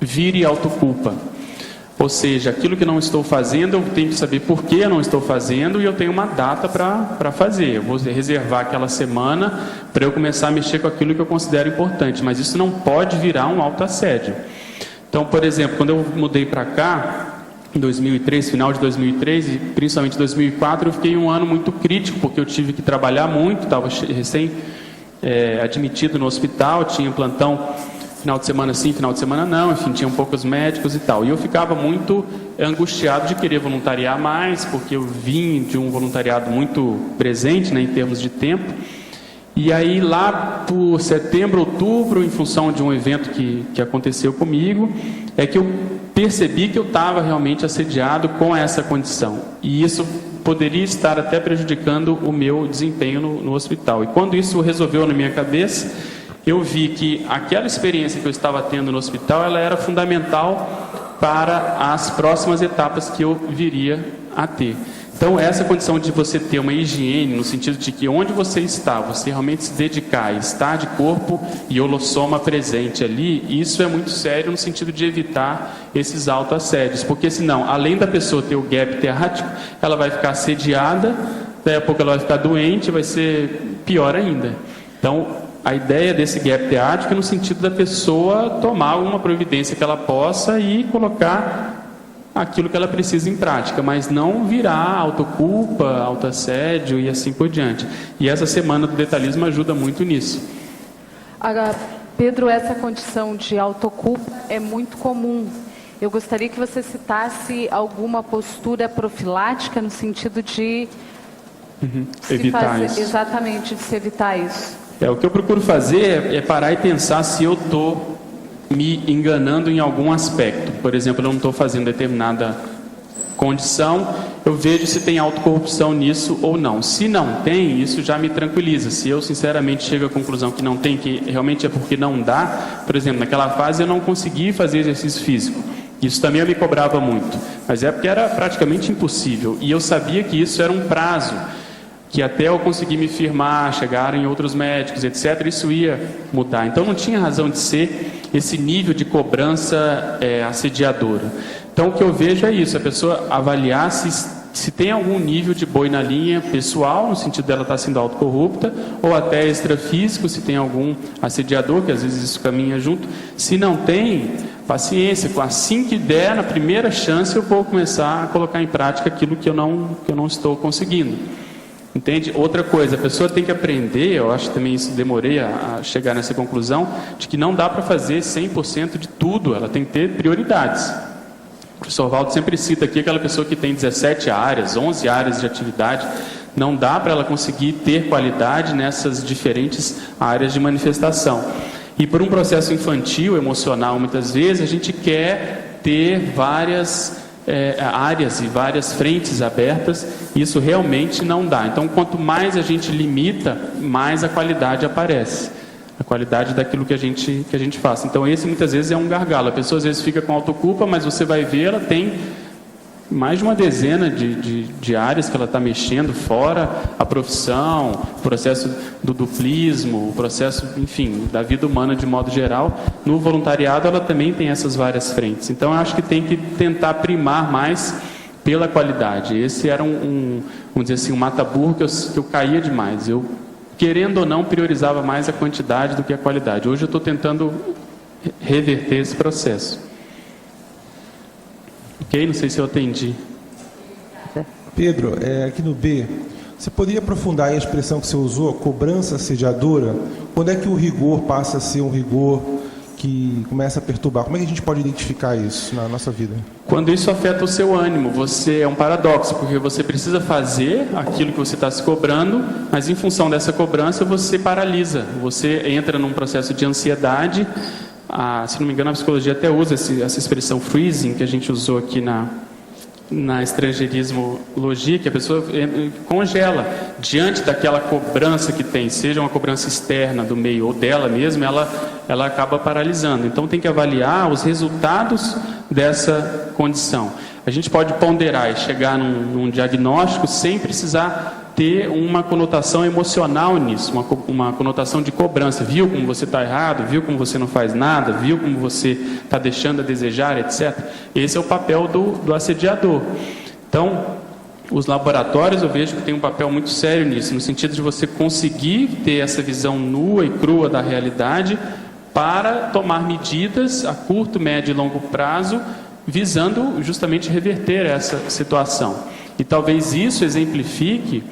vire autoculpa. Ou seja, aquilo que não estou fazendo, eu tenho que saber por que eu não estou fazendo e eu tenho uma data para fazer. Eu vou reservar aquela semana para eu começar a mexer com aquilo que eu considero importante, mas isso não pode virar um autoassédio. Então, por exemplo, quando eu mudei para cá, em 2003, final de 2003 e principalmente 2004, eu fiquei um ano muito crítico, porque eu tive que trabalhar muito, estava recém admitido no hospital, tinha plantão final de semana sim, final de semana não, enfim, tinham poucos médicos e tal. E eu ficava muito angustiado de querer voluntariar mais, porque eu vim de um voluntariado muito presente, né, em termos de tempo. E aí lá por setembro, outubro, em função de um evento que aconteceu comigo, é que eu percebi que eu estava realmente assediado com essa condição. E isso poderia estar até prejudicando o meu desempenho no hospital. E quando isso resolveu na minha cabeça, eu vi que aquela experiência que eu estava tendo no hospital, ela era fundamental para as próximas etapas que eu viria a ter. Então, essa condição de você ter uma higiene, no sentido de que onde você está, você realmente se dedicar, estar de corpo e holossoma presente ali, isso é muito sério no sentido de evitar esses autoassédios, porque senão, além da pessoa ter o gap teático, ela vai ficar assediada, daí a pouco ela vai ficar doente, vai ser pior ainda. Então, a ideia desse gap teático é no sentido da pessoa tomar alguma providência que ela possa e colocar aquilo que ela precisa em prática, mas não virar autoculpa, autoassédio e assim por diante. E essa semana do detalhismo ajuda muito nisso. Agora, Pedro, essa condição de autoculpa é muito comum. Eu gostaria que você citasse alguma postura profilática no sentido de evitar isso. Exatamente, de se evitar isso. O que eu procuro fazer é parar e pensar se eu estou me enganando em algum aspecto. Por exemplo, eu não estou fazendo determinada condição, eu vejo se tem autocorrupção nisso ou não. Se não tem, isso já me tranquiliza. Se eu sinceramente chego à conclusão que não tem, que realmente é porque não dá, por exemplo, naquela fase eu não consegui fazer exercício físico. Isso também eu me cobrava muito, mas é porque era praticamente impossível. E eu sabia que isso era um prazo, que até eu conseguir me firmar, chegar em outros médicos, etc., isso ia mudar. Então não tinha razão de ser esse nível de cobrança assediadora. Então o que eu vejo é isso, a pessoa avaliar se tem algum nível de boi na linha pessoal, no sentido dela estar sendo autocorrupta, ou até extrafísico, se tem algum assediador, que às vezes isso caminha junto. Se não tem, paciência, assim que der, na primeira chance, eu vou começar a colocar em prática aquilo que eu não estou conseguindo. Entende? Outra coisa, a pessoa tem que aprender, eu acho que também isso demorei a chegar nessa conclusão, de que não dá para fazer 100% de tudo, ela tem que ter prioridades. O professor Valdo sempre cita aqui aquela pessoa que tem 17 áreas, 11 áreas de atividade, não dá para ela conseguir ter qualidade nessas diferentes áreas de manifestação. E por um processo infantil, emocional, muitas vezes, a gente quer ter várias áreas e várias frentes abertas, e isso realmente não dá. Então, quanto mais a gente limita, mais a qualidade aparece. A qualidade daquilo que a gente faz. Então, esse muitas vezes é um gargalo. A pessoa às vezes fica com autoculpa, mas você vai ver, ela tem mais de uma dezena de áreas que ela está mexendo, fora a profissão, o processo do duplismo, o processo, enfim, da vida humana de modo geral. No voluntariado, ela também tem essas várias frentes. Então, eu acho que tem que tentar primar mais pela qualidade. Esse era vamos dizer assim, um mata-burro que eu caía demais. Eu, querendo ou não, priorizava mais a quantidade do que a qualidade. Hoje eu estou tentando reverter esse processo. Ok? Não sei se eu atendi. Pedro, aqui no B, você poderia aprofundar a expressão que você usou, cobrança assediadora? Quando é que o rigor passa a ser um rigor que começa a perturbar? Como é que a gente pode identificar isso na nossa vida? Quando isso afeta o seu ânimo, é um paradoxo, porque você precisa fazer aquilo que você está se cobrando, mas em função dessa cobrança você paralisa, você entra num processo de ansiedade. Se não me engano, a psicologia até usa essa expressão freezing, que a gente usou aqui na estrangeirismologia, que a pessoa congela diante daquela cobrança que tem, seja uma cobrança externa do meio ou dela mesma, ela acaba paralisando. Então tem que avaliar os resultados dessa condição. A gente pode ponderar e chegar num diagnóstico sem precisar ter uma conotação emocional nisso, uma conotação de cobrança. Viu como você está errado? Viu como você não faz nada? Viu como você está deixando a desejar, etc. Esse é o papel do assediador. Então, os laboratórios, eu vejo que tem um papel muito sério nisso, no sentido de você conseguir ter essa visão nua e crua da realidade para tomar medidas a curto, médio e longo prazo, visando justamente reverter essa situação. E talvez isso exemplifique,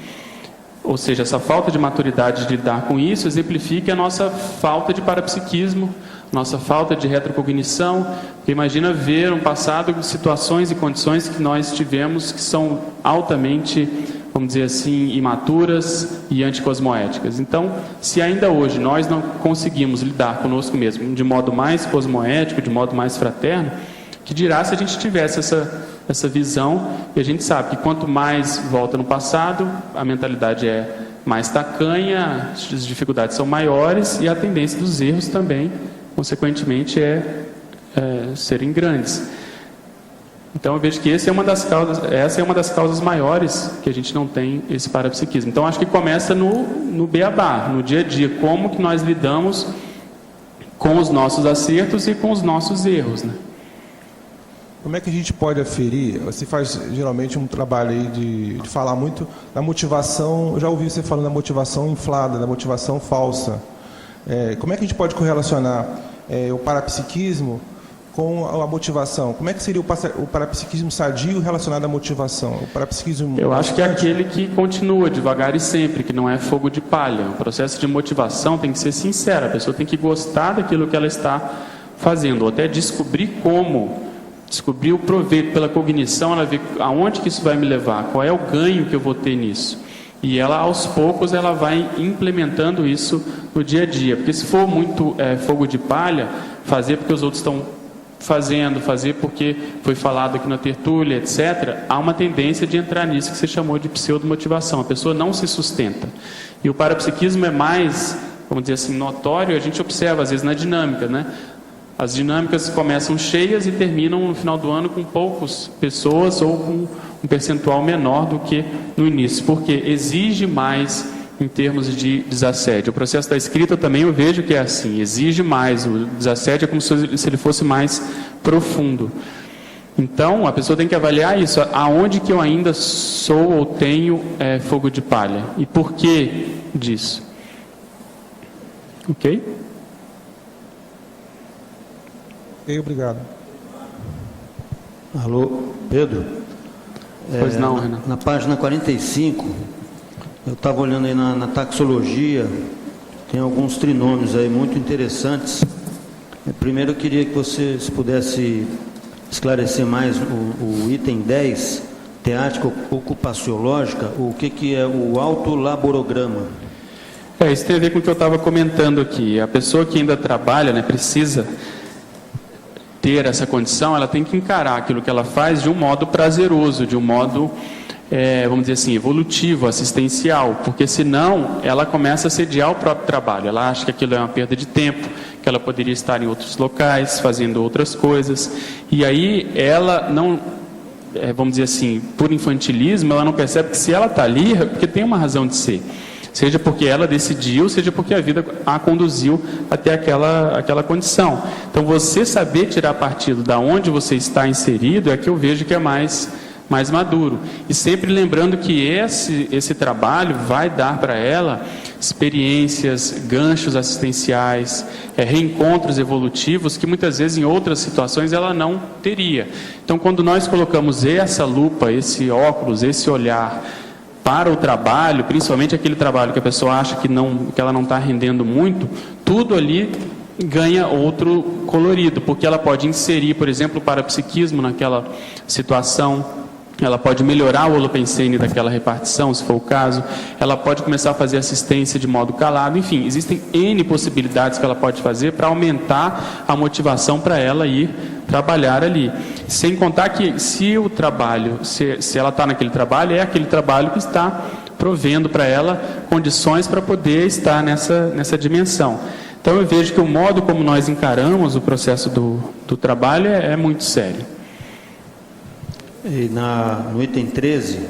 ou seja, essa falta de maturidade de lidar com isso, exemplifique a nossa falta de parapsiquismo, nossa falta de retrocognição. Porque imagina ver um passado, situações e condições que nós tivemos que são altamente, vamos dizer assim, imaturas e anticosmoéticas. Então, se ainda hoje nós não conseguimos lidar conosco mesmo de modo mais cosmoético, de modo mais fraterno, que dirá se a gente tivesse essa visão, e a gente sabe que quanto mais volta no passado, a mentalidade é mais tacanha, as dificuldades são maiores e a tendência dos erros também, consequentemente, serem grandes. Então eu vejo que essa é uma das causas maiores que a gente não tem esse parapsiquismo. Então acho que começa no beabá, no dia a dia, como que nós lidamos com os nossos acertos e com os nossos erros, né? Como é que a gente pode aferir? Você faz geralmente um trabalho aí de falar muito da motivação. Eu já ouvi você falando da motivação inflada, da motivação falsa. Como é que a gente pode correlacionar o parapsiquismo com a motivação? Como é que seria o parapsiquismo sadio relacionado à motivação? O parapsiquismo... Eu acho que é aquele que continua devagar e sempre, que não é fogo de palha. O processo de motivação tem que ser sincero. A pessoa tem que gostar daquilo que ela está fazendo, ou até descobrir o proveito pela cognição, ela vê aonde que isso vai me levar, qual é o ganho que eu vou ter nisso. E ela, aos poucos, ela vai implementando isso no dia a dia. Porque se for muito fogo de palha, fazer porque os outros estão fazendo, fazer porque foi falado aqui na tertúlia, etc., há uma tendência de entrar nisso que você chamou de pseudomotivação. A pessoa não se sustenta. E o parapsiquismo é mais, vamos dizer assim, notório, a gente observa, às vezes, na dinâmica, né? As dinâmicas começam cheias e terminam no final do ano com poucas pessoas ou com um percentual menor do que no início, porque exige mais em termos de desassédio. O processo da escrita também eu vejo que é assim, exige mais, o desassédio é como se ele fosse mais profundo. Então, a pessoa tem que avaliar isso, aonde que eu ainda sou ou tenho fogo de palha, e por que disso. Ok? Obrigado. Alô, Pedro? Pois não, Renan. Na página 45, Eu estava olhando aí na taxologia, tem alguns trinômios aí muito interessantes. Primeiro eu queria que você pudesse esclarecer mais o item 10, teática ocupaciológica, o que é o autolaborograma. Isso tem a ver com o que eu estava comentando aqui. A pessoa que ainda trabalha, né, precisa ter essa condição, ela tem que encarar aquilo que ela faz de um modo prazeroso, de um modo, vamos dizer assim, evolutivo, assistencial, porque senão ela começa a sediar o próprio trabalho. Ela acha que aquilo é uma perda de tempo, que ela poderia estar em outros locais, fazendo outras coisas, e aí ela não, vamos dizer assim, por infantilismo, ela não percebe que se ela está ali é porque tem uma razão de ser. Seja porque ela decidiu, seja porque a vida a conduziu até aquela condição. Então, você saber tirar partido da onde você está inserido é que eu vejo que é mais maduro. E sempre lembrando que esse trabalho vai dar para ela experiências, ganchos assistenciais, reencontros evolutivos que muitas vezes em outras situações ela não teria. Então, quando nós colocamos essa lupa, esse óculos, esse olhar para o trabalho, principalmente aquele trabalho que a pessoa acha que ela não está rendendo muito, tudo ali ganha outro colorido, porque ela pode inserir, por exemplo, o parapsiquismo naquela situação, ela pode melhorar o holopensene daquela repartição, se for o caso, ela pode começar a fazer assistência de modo calado, enfim, existem N possibilidades que ela pode fazer para aumentar a motivação para ela ir trabalhar ali. Sem contar que se o trabalho, se ela está naquele trabalho, é aquele trabalho que está provendo para ela condições para poder estar nessa dimensão. Então eu vejo que o modo como nós encaramos o processo do trabalho é muito sério. E no item 13,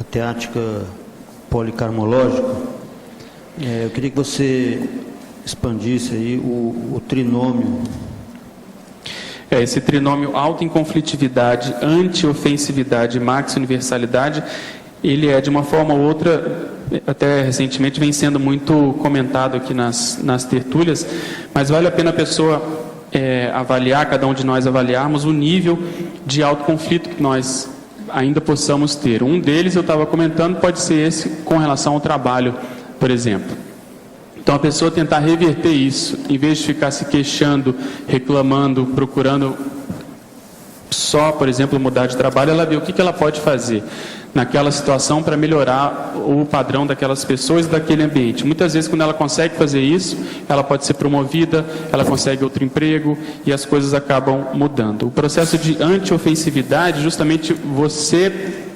a teática policarmológica, eu queria que você expandisse aí o trinômio. Esse trinômio auto-inconflitividade, anti-ofensividade e max-universalidade, ele de uma forma ou outra, até recentemente vem sendo muito comentado aqui nas tertúlias, mas vale a pena a pessoa avaliar, cada um de nós avaliarmos o nível de autoconflito que nós ainda possamos ter. Um deles, eu estava comentando, pode ser esse com relação ao trabalho, por exemplo. Então, a pessoa tentar reverter isso, em vez de ficar se queixando, reclamando, procurando só, por exemplo, mudar de trabalho, ela vê o que ela pode fazer naquela situação para melhorar o padrão daquelas pessoas e daquele ambiente. Muitas vezes, quando ela consegue fazer isso, ela pode ser promovida, ela consegue outro emprego e as coisas acabam mudando. O processo de anti-ofensividade, justamente você,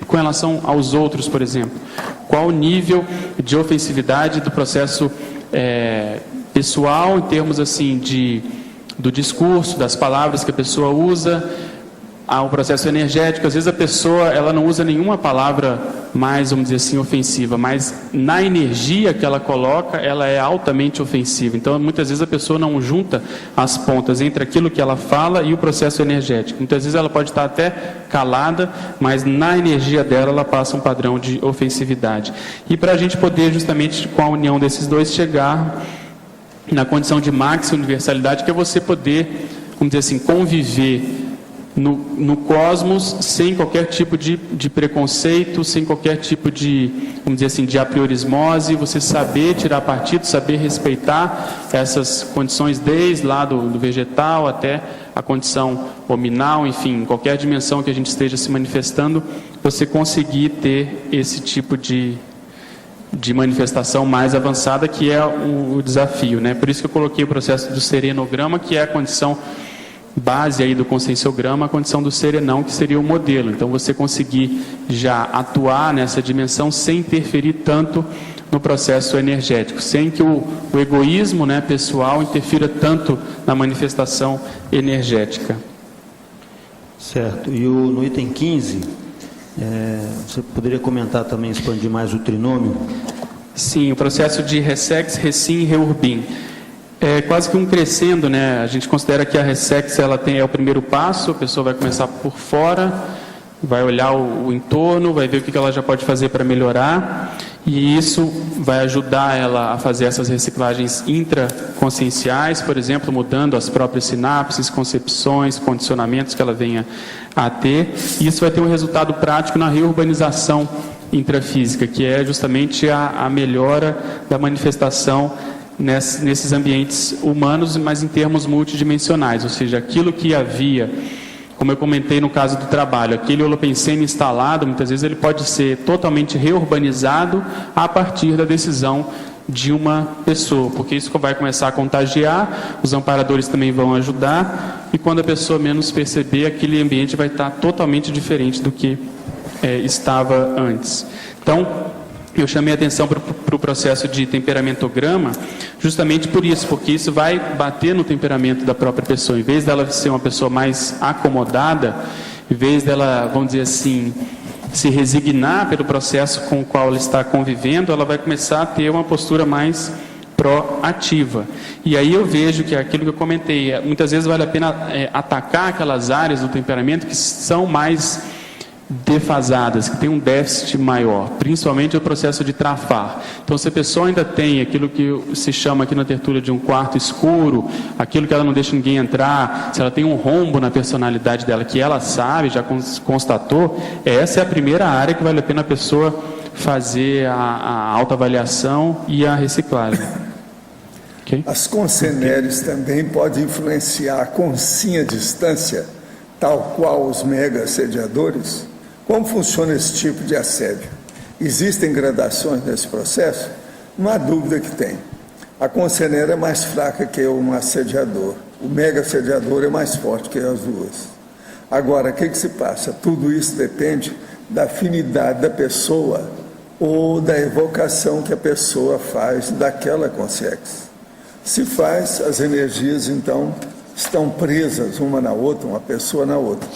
com relação aos outros, por exemplo, qual o nível de ofensividade do processo pessoal, em termos assim do discurso, das palavras que a pessoa usa, ao processo energético. Às vezes a pessoa ela não usa nenhuma palavra mais, vamos dizer assim, ofensiva, mas na energia que ela coloca, ela é altamente ofensiva. Então, muitas vezes a pessoa não junta as pontas entre aquilo que ela fala e o processo energético. Muitas vezes ela pode estar até calada, mas na energia dela ela passa um padrão de ofensividade. E para a gente poder, justamente com a união desses dois, chegar na condição de máxima universalidade, que é você poder, vamos dizer assim, conviver no cosmos sem qualquer tipo de preconceito, sem qualquer tipo de, vamos dizer assim, de apriorismose, você saber tirar partido, saber respeitar essas condições desde lá do vegetal até a condição hominal, enfim, qualquer dimensão que a gente esteja se manifestando, você conseguir ter esse tipo de manifestação mais avançada, que é o desafio, né? Por isso que eu coloquei o processo do serenograma, que é a condição base aí do conscienciograma, a condição do serenão, que seria o modelo. Então, você conseguir já atuar nessa dimensão sem interferir tanto no processo energético, sem que o egoísmo, né, pessoal interfira tanto na manifestação energética. Certo. E no item 15, você poderia comentar também, expandir mais o trinômio? Sim, o processo de Ressex, Recim e Reurbim. É quase que um crescendo, né? A gente considera que a Ressex é o primeiro passo, a pessoa vai começar por fora, vai olhar o entorno, vai ver o que ela já pode fazer para melhorar, e isso vai ajudar ela a fazer essas reciclagens intraconscienciais, por exemplo, mudando as próprias sinapses, concepções, condicionamentos que ela venha a ter, e isso vai ter um resultado prático na reurbanização intrafísica, que é justamente a melhora da manifestação nesses ambientes humanos, mas em termos multidimensionais, ou seja, aquilo que havia, como eu comentei no caso do trabalho, aquele holopensene instalado, muitas vezes ele pode ser totalmente reurbanizado a partir da decisão de uma pessoa, porque isso vai começar a contagiar, os amparadores também vão ajudar, e quando a pessoa menos perceber, aquele ambiente vai estar totalmente diferente do que estava antes. Então, eu chamei a atenção para o processo de temperamentograma justamente por isso, porque isso vai bater no temperamento da própria pessoa. Em vez dela ser uma pessoa mais acomodada, em vez dela, vamos dizer assim, se resignar pelo processo com o qual ela está convivendo, ela vai começar a ter uma postura mais proativa. E aí eu vejo que aquilo que eu comentei, muitas vezes vale a pena atacar aquelas áreas do temperamento que são mais defasadas, que tem um déficit maior, principalmente o processo de trafar. Então, se a pessoa ainda tem aquilo que se chama aqui na tertúlia de um quarto escuro, aquilo que ela não deixa ninguém entrar, se ela tem um rombo na personalidade dela, que ela sabe, já constatou, essa é a primeira área que vale a pena a pessoa fazer a autoavaliação e a reciclagem. Okay? As conceneres também podem influenciar a consinha distância, tal qual os mega assediadores. Como funciona esse tipo de assédio? Existem gradações nesse processo? Não há dúvida que tem. A concenera é mais fraca que um assediador. O mega assediador é mais forte que as duas. Agora, o que se passa? Tudo isso depende da afinidade da pessoa ou da evocação que a pessoa faz daquela consciência. Se faz, as energias, então, estão presas uma na outra, uma pessoa na outra.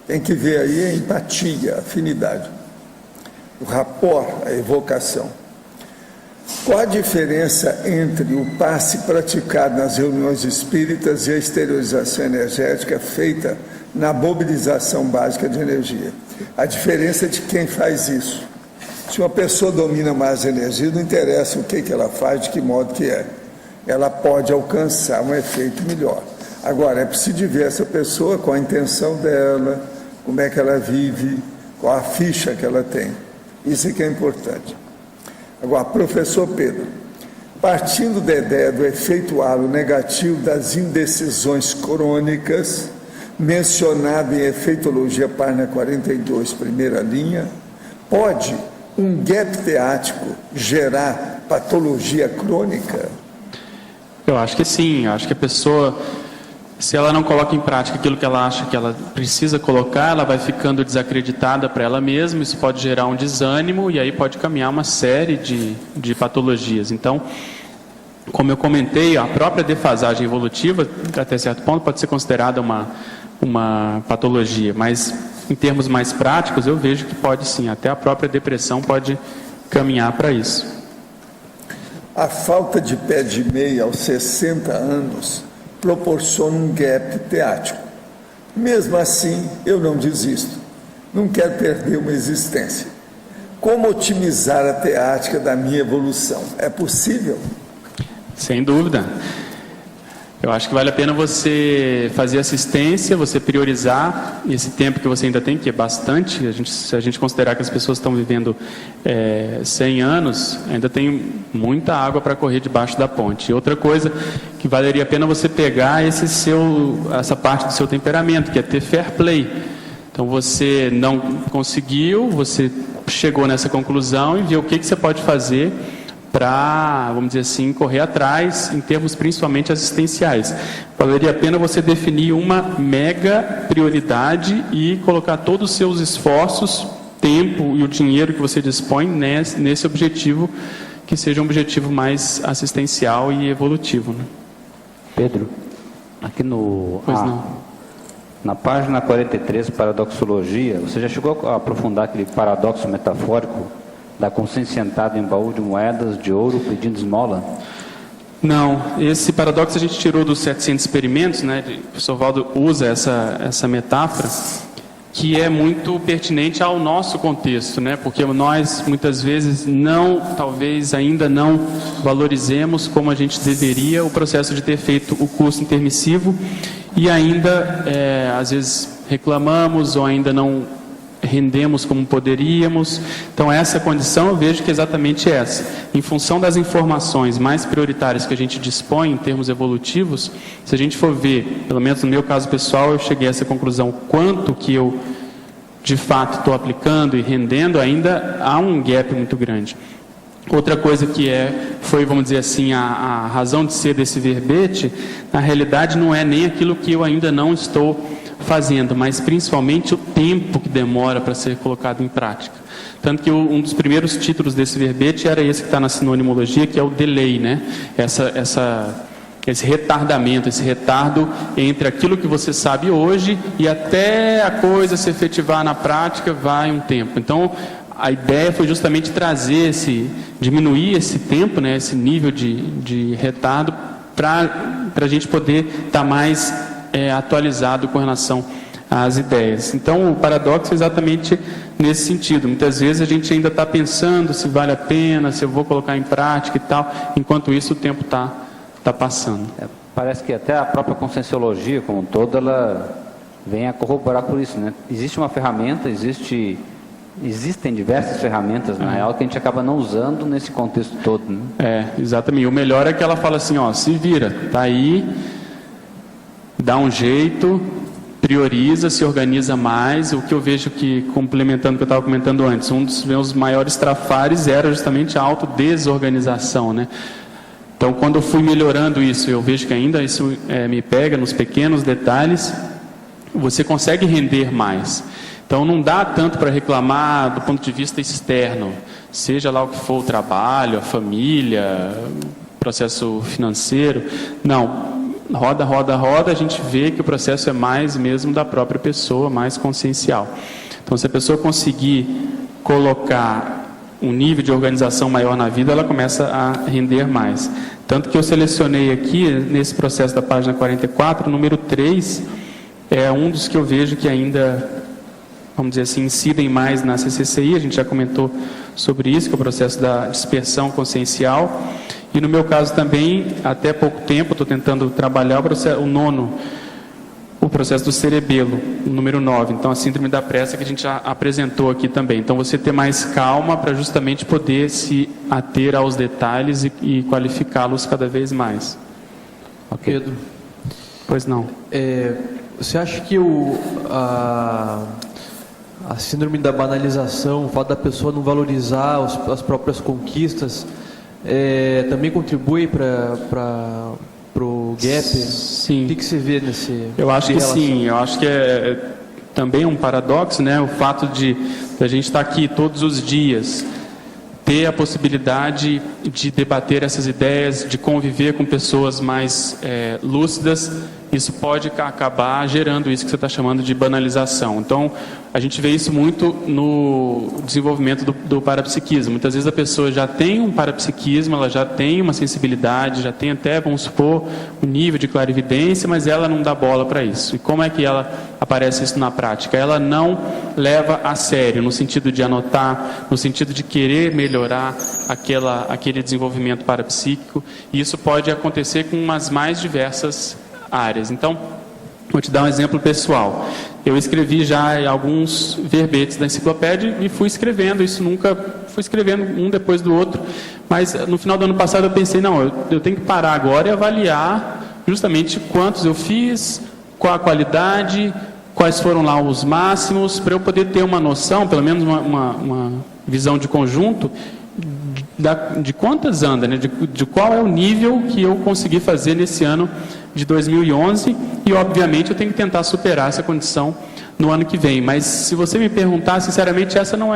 Tem que ver aí a empatia, a afinidade, o rapport, a evocação. Qual a diferença entre o passe praticado nas reuniões espíritas e a exteriorização energética feita na mobilização básica de energia? A diferença é de quem faz isso. Se uma pessoa domina mais a energia, não interessa o que ela faz, de que modo que é. Ela pode alcançar um efeito melhor. Agora, é preciso ver essa pessoa, qual a intenção dela, como é que ela vive, qual a ficha que ela tem. Isso é que é importante. Agora, professor Pedro, partindo da ideia do efeito halo negativo das indecisões crônicas, mencionado em Efeitologia, página 42, primeira linha, pode um gap teático gerar patologia crônica? Eu acho que sim, eu acho que a pessoa, se ela não coloca em prática aquilo que ela acha que ela precisa colocar, ela vai ficando desacreditada para ela mesma, isso pode gerar um desânimo e aí pode caminhar uma série de patologias. Então, como eu comentei, a própria defasagem evolutiva, até certo ponto, pode ser considerada uma patologia, mas em termos mais práticos, eu vejo que pode sim, até a própria depressão pode caminhar para isso. A falta de pé de meia aos 60 anos proporciona um gap teático. Mesmo assim, eu não desisto. Não quero perder uma existência. Como otimizar a teática da minha evolução? É possível? Sem dúvida. Eu acho que vale a pena você fazer assistência, você priorizar esse tempo que você ainda tem, que é bastante. Se a gente considerar que as pessoas estão vivendo 100 anos, ainda tem muita água para correr debaixo da ponte. E outra coisa que valeria a pena você pegar essa parte do seu temperamento, que é ter fair play. Então você não conseguiu, você chegou nessa conclusão e viu o que você pode fazer para, vamos dizer assim, correr atrás, em termos principalmente assistenciais. Valeria a pena você definir uma mega prioridade e colocar todos os seus esforços, tempo e o dinheiro que você dispõe nesse objetivo, que seja um objetivo mais assistencial e evolutivo. Né? Pedro, aqui na página 43, Paradoxologia, você já chegou a aprofundar aquele paradoxo metafórico da consciência sentada em baú de moedas de ouro pedindo esmola? Não, esse paradoxo a gente tirou dos 700 experimentos, né? O professor Valdo usa essa metáfora, que é muito pertinente ao nosso contexto, né? Porque nós, muitas vezes, talvez ainda não valorizemos como a gente deveria o processo de ter feito o curso intermissivo e ainda, às vezes, reclamamos ou ainda não rendemos como poderíamos. Então, essa condição eu vejo que é exatamente essa. Em função das informações mais prioritárias que a gente dispõe em termos evolutivos, se a gente for ver, pelo menos no meu caso pessoal, eu cheguei a essa conclusão, quanto que eu de fato estou aplicando e rendendo, ainda há um gap muito grande. Outra coisa que foi, vamos dizer assim, a razão de ser desse verbete, na realidade não é nem aquilo que eu ainda não estou fazendo, mas principalmente o tempo que demora para ser colocado em prática. Tanto que um dos primeiros títulos desse verbete era esse que está na sinonimologia, que é o delay, né? Esse retardamento, esse retardo entre aquilo que você sabe hoje e até a coisa se efetivar na prática vai um tempo. Então, a ideia foi justamente diminuir esse tempo, né, esse nível de retardo, para a gente poder estar mais atualizado com relação às ideias. Então, o paradoxo é exatamente nesse sentido. Muitas vezes a gente ainda está pensando se vale a pena, se eu vou colocar em prática e tal, enquanto isso o tempo está passando. Parece que até a própria conscienciologia como um todo, ela vem a corroborar por isso, né? Existe uma ferramenta, existem diversas ferramentas, na real, que a gente acaba não usando nesse contexto todo, né? Exatamente. O melhor é que ela fala assim, se vira, tá aí, dá um jeito, prioriza, se organiza mais. O que eu vejo que, complementando o que eu estava comentando antes, um dos meus maiores trafares era justamente a autodesorganização, né? Então, quando eu fui melhorando isso, eu vejo que ainda isso me pega nos pequenos detalhes, você consegue render mais. Então, não dá tanto para reclamar do ponto de vista externo, seja lá o que for, o trabalho, a família, o processo financeiro. Não, roda, a gente vê que o processo é mais mesmo da própria pessoa, mais consciencial. Então, se a pessoa conseguir colocar um nível de organização maior na vida, ela começa a render mais. Tanto que eu selecionei aqui, nesse processo da página 44, o número 3, é um dos que eu vejo que ainda, vamos dizer assim, incidem mais na CCCI, a gente já comentou sobre isso, que é o processo da dispersão consciencial. E no meu caso também, até pouco tempo, estou tentando trabalhar o processo do cerebelo, o número 9. Então, a síndrome da pressa que a gente já apresentou aqui também. Então, você ter mais calma para justamente poder se ater aos detalhes e qualificá-los cada vez mais. Okay. Pedro. Pois não. Você acha que a síndrome da banalização, o fato da pessoa não valorizar as próprias conquistas, também contribui para o gap? Sim. O que você vê nesse? Eu acho que sim. Eu acho que é também um paradoxo, né? O fato de a gente estar aqui todos os dias, ter a possibilidade de debater essas ideias, de conviver com pessoas mais lúcidas, isso pode acabar gerando isso que você está chamando de banalização. Então, a gente vê isso muito no desenvolvimento do parapsiquismo. Muitas vezes a pessoa já tem um parapsiquismo, ela já tem uma sensibilidade, já tem até, vamos supor, um nível de clarividência, mas ela não dá bola para isso. E como é que ela aparece isso na prática? Ela não leva a sério, no sentido de anotar, no sentido de querer melhorar aquele desenvolvimento parapsíquico, e isso pode acontecer com as mais diversas áreas. Então, vou te dar um exemplo pessoal. Eu escrevi já alguns verbetes da enciclopédia e fui escrevendo um depois do outro, mas no final do ano passado eu pensei, não, eu tenho que parar agora e avaliar justamente quantos eu fiz, qual a qualidade, quais foram lá os máximos, para eu poder ter uma noção, pelo menos uma visão de conjunto, de quantas anda, né? de qual é o nível que eu consegui fazer nesse ano de 2011, e obviamente eu tenho que tentar superar essa condição no ano que vem. Mas se você me perguntar, sinceramente, essa não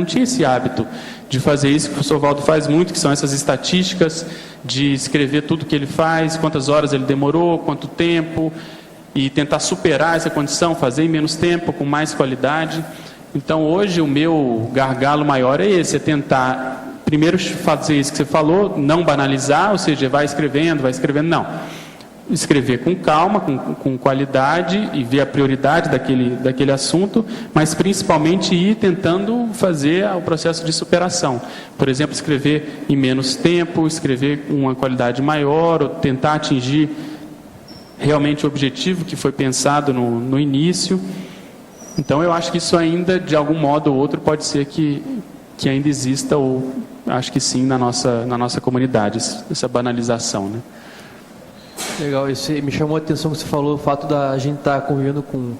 tinha esse hábito de fazer isso que o professor Valdo faz muito, que são essas estatísticas de escrever tudo que ele faz, quantas horas ele demorou, quanto tempo, e tentar superar essa condição, fazer em menos tempo, com mais qualidade. Então hoje o meu gargalo maior é esse, é tentar primeiro fazer isso que você falou, não banalizar, ou seja, vai escrevendo, não. Escrever com calma, com qualidade, e ver a prioridade daquele assunto, mas principalmente ir tentando fazer o processo de superação. Por exemplo, escrever em menos tempo, escrever com uma qualidade maior, ou tentar atingir realmente o objetivo que foi pensado no início. Então eu acho que isso ainda, de algum modo ou outro, pode ser que ainda exista, ou acho que sim, na nossa comunidade, essa banalização, né? Legal, isso me chamou a atenção que você falou, o fato da gente estar convivendo com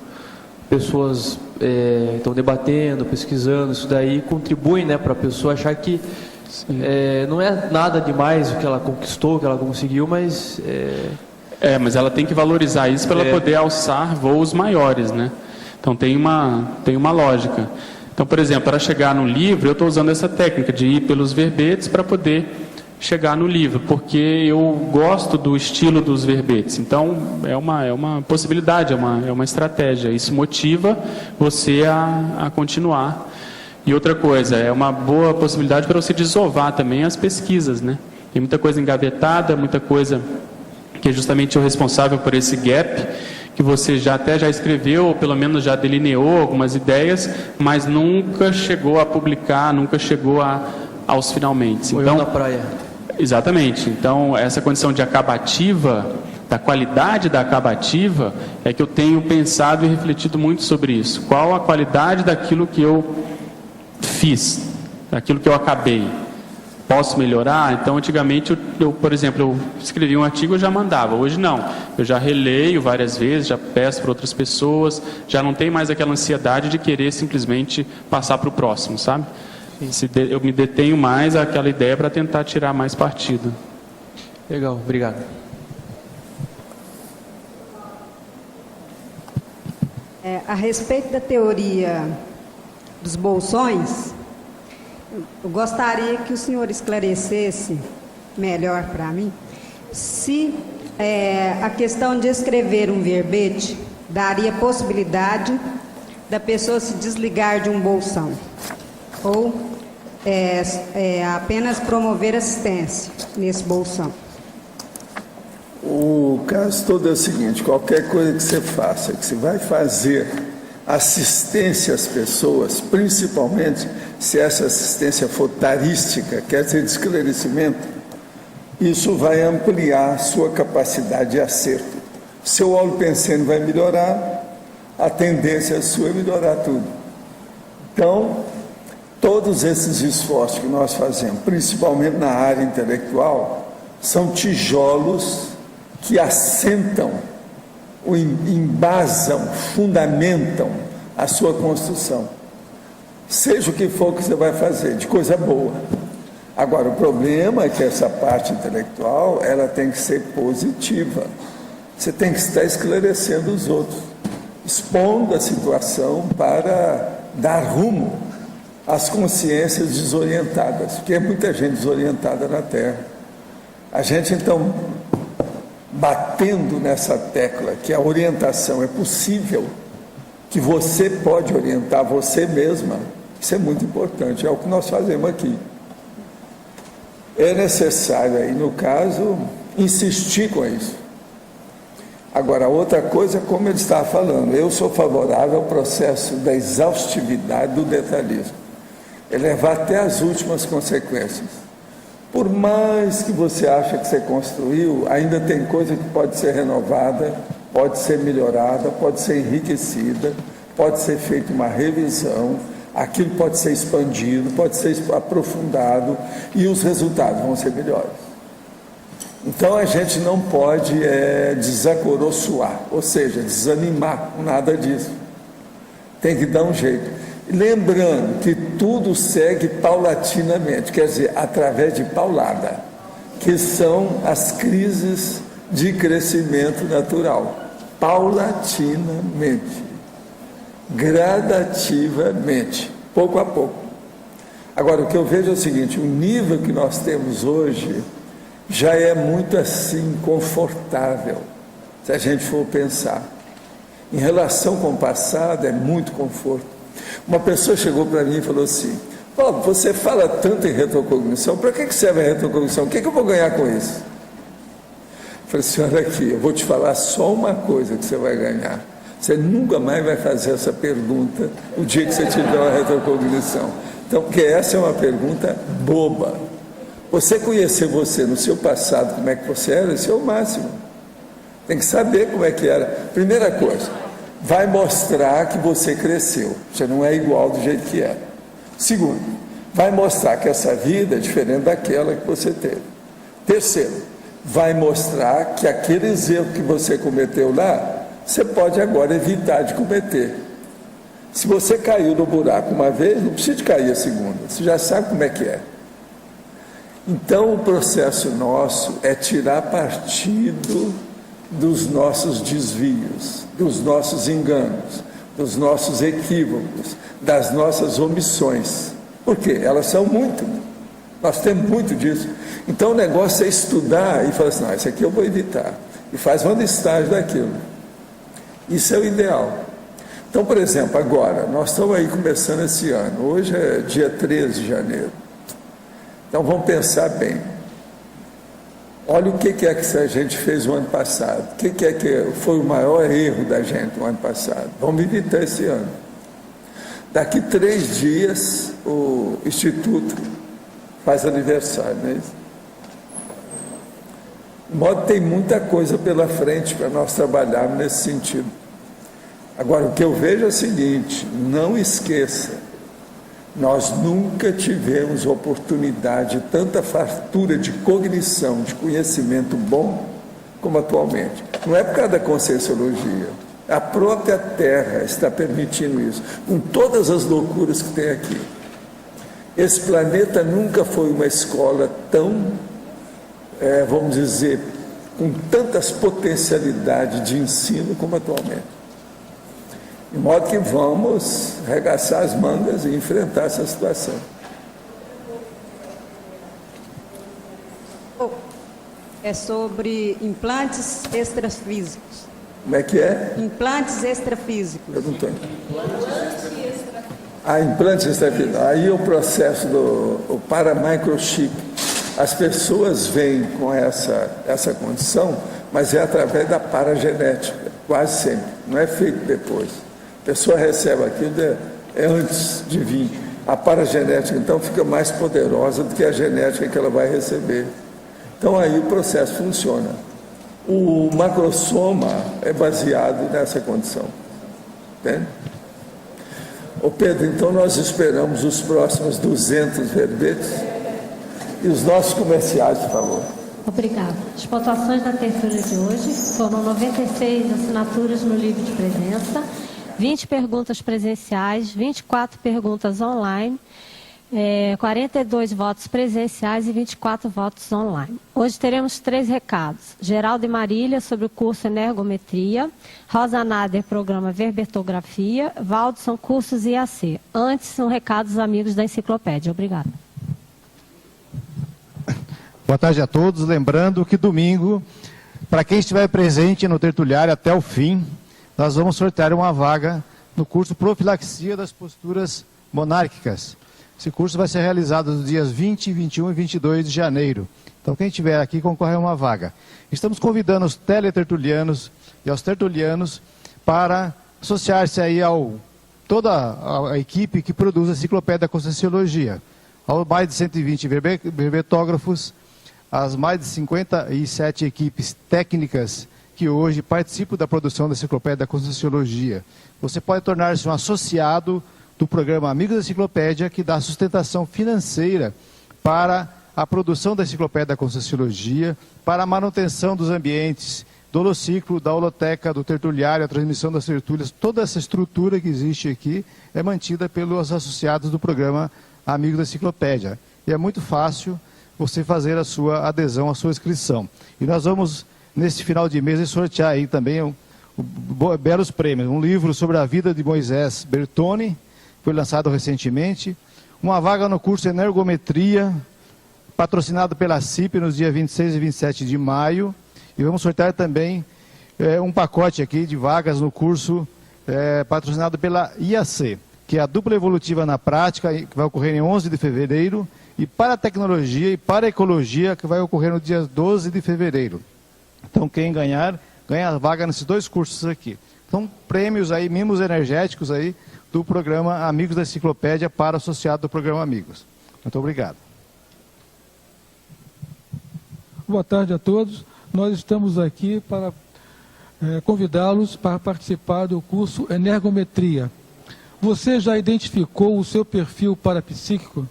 pessoas que estão debatendo, pesquisando, isso daí contribui, né, para a pessoa achar que não é nada demais o que ela conquistou, o que ela conseguiu, mas... mas ela tem que valorizar isso para ela poder alçar voos maiores, né? Então tem uma lógica. Então, por exemplo, para chegar no livro, eu estou usando essa técnica de ir pelos verbetes para poder chegar no livro, porque eu gosto do estilo dos verbetes. Então, é uma possibilidade, é uma estratégia. Isso motiva você a continuar. E outra coisa, é uma boa possibilidade para você desovar também as pesquisas, né? Tem muita coisa engavetada, muita coisa que é justamente o responsável por esse gap, que você já escreveu, ou pelo menos já delineou algumas ideias, mas nunca chegou a publicar, nunca chegou aos finalmente. Então, na praia. Exatamente. Então, essa condição de acabativa, da qualidade da acabativa, é que eu tenho pensado e refletido muito sobre isso. Qual a qualidade daquilo que eu fiz, daquilo que eu acabei? Posso melhorar? Então, antigamente, eu, por exemplo, eu escrevi um artigo e já mandava. Hoje não. Eu já releio várias vezes, já peço para outras pessoas, já não tem mais aquela ansiedade de querer simplesmente passar para o próximo, sabe? Eu me detenho mais àquela ideia para tentar tirar mais partido. Legal, obrigado. A respeito da teoria dos bolsões, eu gostaria que o senhor esclarecesse melhor para mim se a questão de escrever um verbete daria possibilidade da pessoa se desligar de um bolsão, ou apenas promover assistência nesse bolsão. O caso todo é o seguinte: qualquer coisa que você faça, que você vai fazer assistência às pessoas, principalmente se essa assistência for tarística, quer dizer, de esclarecimento, isso vai ampliar a sua capacidade de acerto. Seu óleo pensando vai melhorar, a tendência sua é melhorar tudo. Então, todos esses esforços que nós fazemos, principalmente na área intelectual, são tijolos que assentam, embasam, fundamentam a sua construção. Seja o que for que você vai fazer, de coisa boa. Agora, o problema é que essa parte intelectual, ela tem que ser positiva. Você tem que estar esclarecendo os outros, expondo a situação para dar rumo às consciências desorientadas, porque é muita gente desorientada na Terra. A gente, então, batendo nessa tecla que a orientação é possível, que você pode orientar você mesma, isso é muito importante, é o que nós fazemos aqui. É necessário aí, no caso, insistir com isso. Agora, outra coisa, como ele estava falando, eu sou favorável ao processo da exaustividade do detalhismo, é levar até as últimas consequências. Por mais que você ache que você construiu, ainda tem coisa que pode ser renovada, pode ser melhorada, pode ser enriquecida, pode ser feita uma revisão, aquilo pode ser expandido, pode ser aprofundado e os resultados vão ser melhores. Então a gente não pode desacoroçoar, ou seja, desanimar com nada disso. Tem que dar um jeito. Lembrando que tudo segue paulatinamente, quer dizer, através de paulada, que são as crises de crescimento natural. Paulatinamente, gradativamente, pouco a pouco. Agora, o que eu vejo é o seguinte: o nível que nós temos hoje já é muito assim confortável, se a gente for pensar. Em relação com o passado, é muito conforto. Uma pessoa chegou para mim e falou assim: Paulo, você fala tanto em retrocognição, para que serve a retrocognição? O que eu vou ganhar com isso? Eu falei assim: olha aqui, eu vou te falar só uma coisa que você vai ganhar. Você nunca mais vai fazer essa pergunta o dia que você tiver uma retrocognição. Então, porque essa é uma pergunta boba. Você conhecer você no seu passado, como é que você era, isso é o máximo. Tem que saber como é que era. Primeira coisa, vai mostrar que você cresceu, você não é igual do jeito que é. Segundo, vai mostrar que essa vida é diferente daquela que você teve. Terceiro, vai mostrar que aqueles erros que você cometeu lá, você pode agora evitar de cometer. Se você caiu no buraco uma vez, não precisa de cair a segunda, você já sabe como é que é. Então, o processo nosso é tirar partido dos nossos desvios, dos nossos enganos, dos nossos equívocos, das nossas omissões. Por quê? Elas são muito. Nós temos muito disso. Então, o negócio é estudar e falar assim, não, isso aqui eu vou evitar. E faz uma listagem daquilo. Isso é o ideal. Então, por exemplo, agora, nós estamos aí começando esse ano. Hoje é dia 13 de janeiro. Então, vamos pensar bem. Olha o que é que a gente fez o ano passado. O que é que foi o maior erro da gente no ano passado. Vamos evitar esse ano. Daqui 3 dias, o Instituto faz aniversário, não é isso? De modo que tem muita coisa pela frente para nós trabalharmos nesse sentido. Agora, o que eu vejo é o seguinte, não esqueça, nós nunca tivemos oportunidade, tanta fartura de cognição, de conhecimento bom, como atualmente. Não é por causa da Conscienciologia, a própria Terra está permitindo isso, com todas as loucuras que tem aqui. Esse planeta nunca foi uma escola tão, vamos dizer, com tantas potencialidades de ensino como atualmente. De modo que vamos arregaçar as mangas e enfrentar essa situação. É sobre implantes extrafísicos. Como é que é? Implantes extrafísicos. Eu não estou. Implantes extrafísicos. Aí o processo do paramicrochip. As pessoas vêm com essa condição, mas é através da paragenética, quase sempre. Não é feito depois. A pessoa recebe aquilo, é antes de vir. A paragenética, então, fica mais poderosa do que a genética que ela vai receber. Então, aí o processo funciona. O macrosoma é baseado nessa condição. Entende? Ô Pedro, então nós esperamos os próximos 200 verbetes e os nossos comerciais, por favor. Obrigada. As pontuações da tertúlia de hoje foram 96 assinaturas no livro de presença, 20 perguntas presenciais, 24 perguntas online, 42 votos presenciais e 24 votos online. Hoje teremos 3 recados. Geraldo e Marília sobre o curso Energometria, Rosa Nader, programa Verbertografia, Valdson, cursos IAC. Antes, são recados dos amigos da enciclopédia. Obrigada. Boa tarde a todos. Lembrando que domingo, para quem estiver presente no tertuliário até o fim, nós vamos sortear uma vaga no curso Profilaxia das Posturas Monárquicas. Esse curso vai ser realizado nos dias 20, 21 e 22 de janeiro. Então, quem estiver aqui concorre a uma vaga. Estamos convidando os teletertulianos e aos tertulianos para associar-se aí toda a equipe que produz a Enciclopédia da Conscienciologia. Ao mais de 120 verbetógrafos, as mais de 57 equipes técnicas que hoje participam da produção da Enciclopédia da Conscienciologia. Você pode tornar-se um associado do programa Amigos da Enciclopédia, que dá sustentação financeira para a produção da Enciclopédia da Conscienciologia, para a manutenção dos ambientes, do holociclo, da holoteca, do tertuliário, a transmissão das tertúlias. Toda essa estrutura que existe aqui é mantida pelos associados do programa Amigos da Enciclopédia. E é muito fácil você fazer a sua adesão, a sua inscrição. E nós vamos, nesse final de mês, sortear aí também belos prêmios. Um livro sobre a vida de Moisés Bertone, foi lançado recentemente. Uma vaga no curso Energometria, patrocinado pela CIP nos dias 26 e 27 de maio. E vamos sortear também um pacote aqui de vagas no curso patrocinado pela IAC, que é a dupla evolutiva na prática, que vai ocorrer em 11 de fevereiro, e para a tecnologia e para a ecologia, que vai ocorrer no dia 12 de fevereiro. Então, quem ganhar, ganha a vaga nesses 2 cursos aqui. Então, prêmios aí, mimos energéticos aí, do programa Amigos da Enciclopédia para associado do programa Amigos. Muito obrigado. Boa tarde a todos. Nós estamos aqui para convidá-los para participar do curso Energometria. Você já identificou o seu perfil parapsíquico?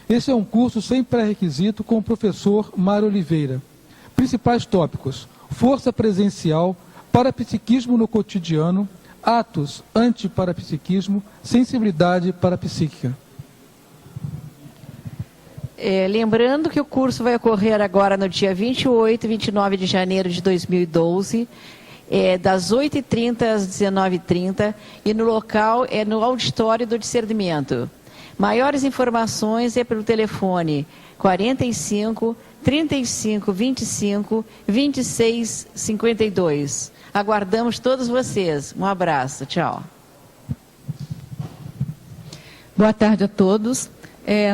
Esse é um curso sem pré-requisito com o professor Mário Oliveira. Principais tópicos: força presencial, parapsiquismo no cotidiano, atos anti-parapsiquismo, sensibilidade parapsíquica. Lembrando que o curso vai ocorrer agora no dia 28 e 29 de janeiro de 2012, das 8h30 às 19h30, e no local é no auditório do discernimento. Maiores informações é pelo telefone 45 35 25 26 52. Aguardamos todos vocês. Um abraço. Tchau. Boa tarde a todos.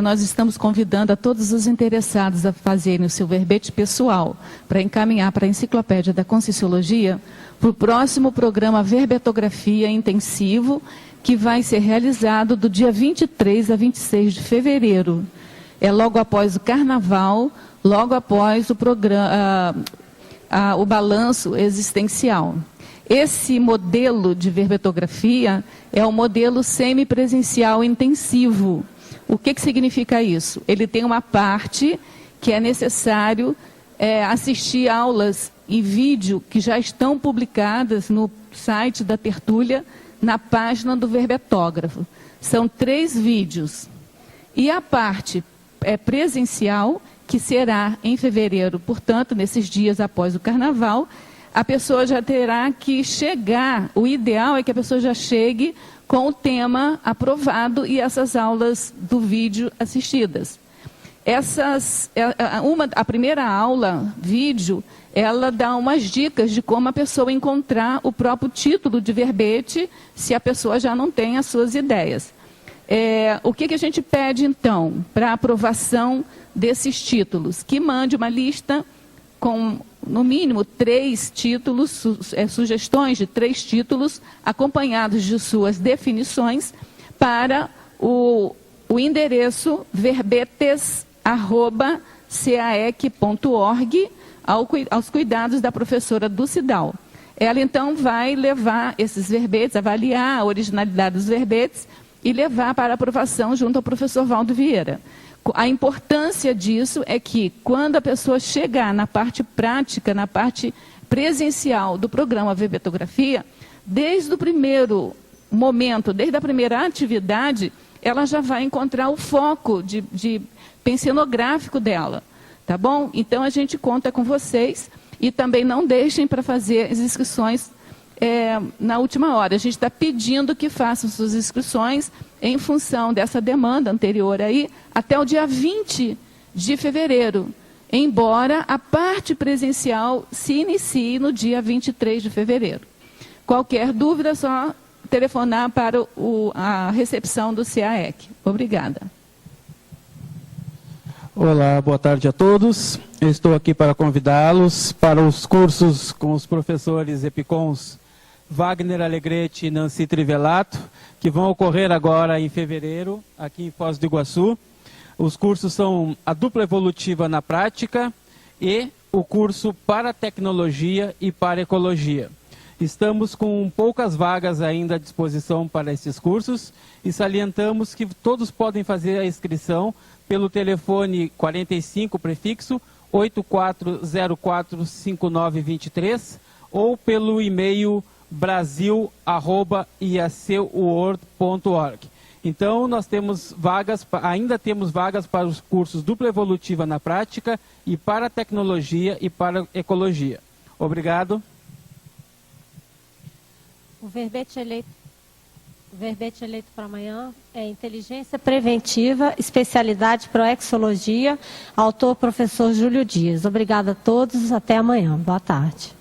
Nós estamos convidando a todos os interessados a fazerem o seu verbete pessoal para encaminhar para a Enciclopédia da Conscienciologia para o próximo programa Verbetografia Intensivo, que vai ser realizado do dia 23 a 26 de fevereiro. Logo após o Carnaval, logo após o programa, o balanço existencial. Esse modelo de verbetografia é o modelo semipresencial intensivo. O que significa isso? Ele tem uma parte que é necessário assistir aulas em vídeo que já estão publicadas no site da Tertúlia, na página do verbetógrafo. São 3 vídeos. E a parte presencial, que será em fevereiro, portanto, nesses dias após o Carnaval, a pessoa já terá que chegar, o ideal é que a pessoa já chegue com o tema aprovado e essas aulas do vídeo assistidas. A primeira aula, vídeo, ela dá umas dicas de como a pessoa encontrar o próprio título de verbete, se a pessoa já não tem as suas ideias. O que a gente pede, então, para a aprovação desses títulos? Que mande uma lista com, no mínimo, 3 títulos, sugestões de 3 títulos, acompanhados de suas definições, para o endereço verbetes@caec.org, aos cuidados da professora Dulcidal. Ela, então, vai levar esses verbetes, avaliar a originalidade dos verbetes e levar para aprovação junto ao professor Valdo Vieira. A importância disso é que, quando a pessoa chegar na parte prática, na parte presencial do programa Verbetografia, desde o primeiro momento, desde a primeira atividade, ela já vai encontrar o foco de pensionográfico dela, tá bom? Então, a gente conta com vocês e também não deixem para fazer as inscrições na última hora. A gente está pedindo que façam suas inscrições em função dessa demanda anterior aí, até o dia 20 de fevereiro, embora a parte presencial se inicie no dia 23 de fevereiro. Qualquer dúvida, é só telefonar para a recepção do CAEC. Obrigada. Olá, boa tarde a todos. Eu estou aqui para convidá-los para os cursos com os professores Epicons Wagner Alegrete e Nancy Trivelato, que vão ocorrer agora em fevereiro, aqui em Foz do Iguaçu. Os cursos são a dupla evolutiva na prática e o curso para tecnologia e para ecologia. Estamos com poucas vagas ainda à disposição para esses cursos e salientamos que todos podem fazer a inscrição pelo telefone 45, prefixo 84045923, ou pelo e-mail brasil@iacworld.org. Então, nós temos vagas, ainda temos vagas para os cursos dupla evolutiva na prática e para tecnologia e para ecologia. Obrigado. O verbete eleito para amanhã é Inteligência Preventiva, especialidade Proexologia, autor professor Júlio Dias. Obrigada a todos, até amanhã. Boa tarde.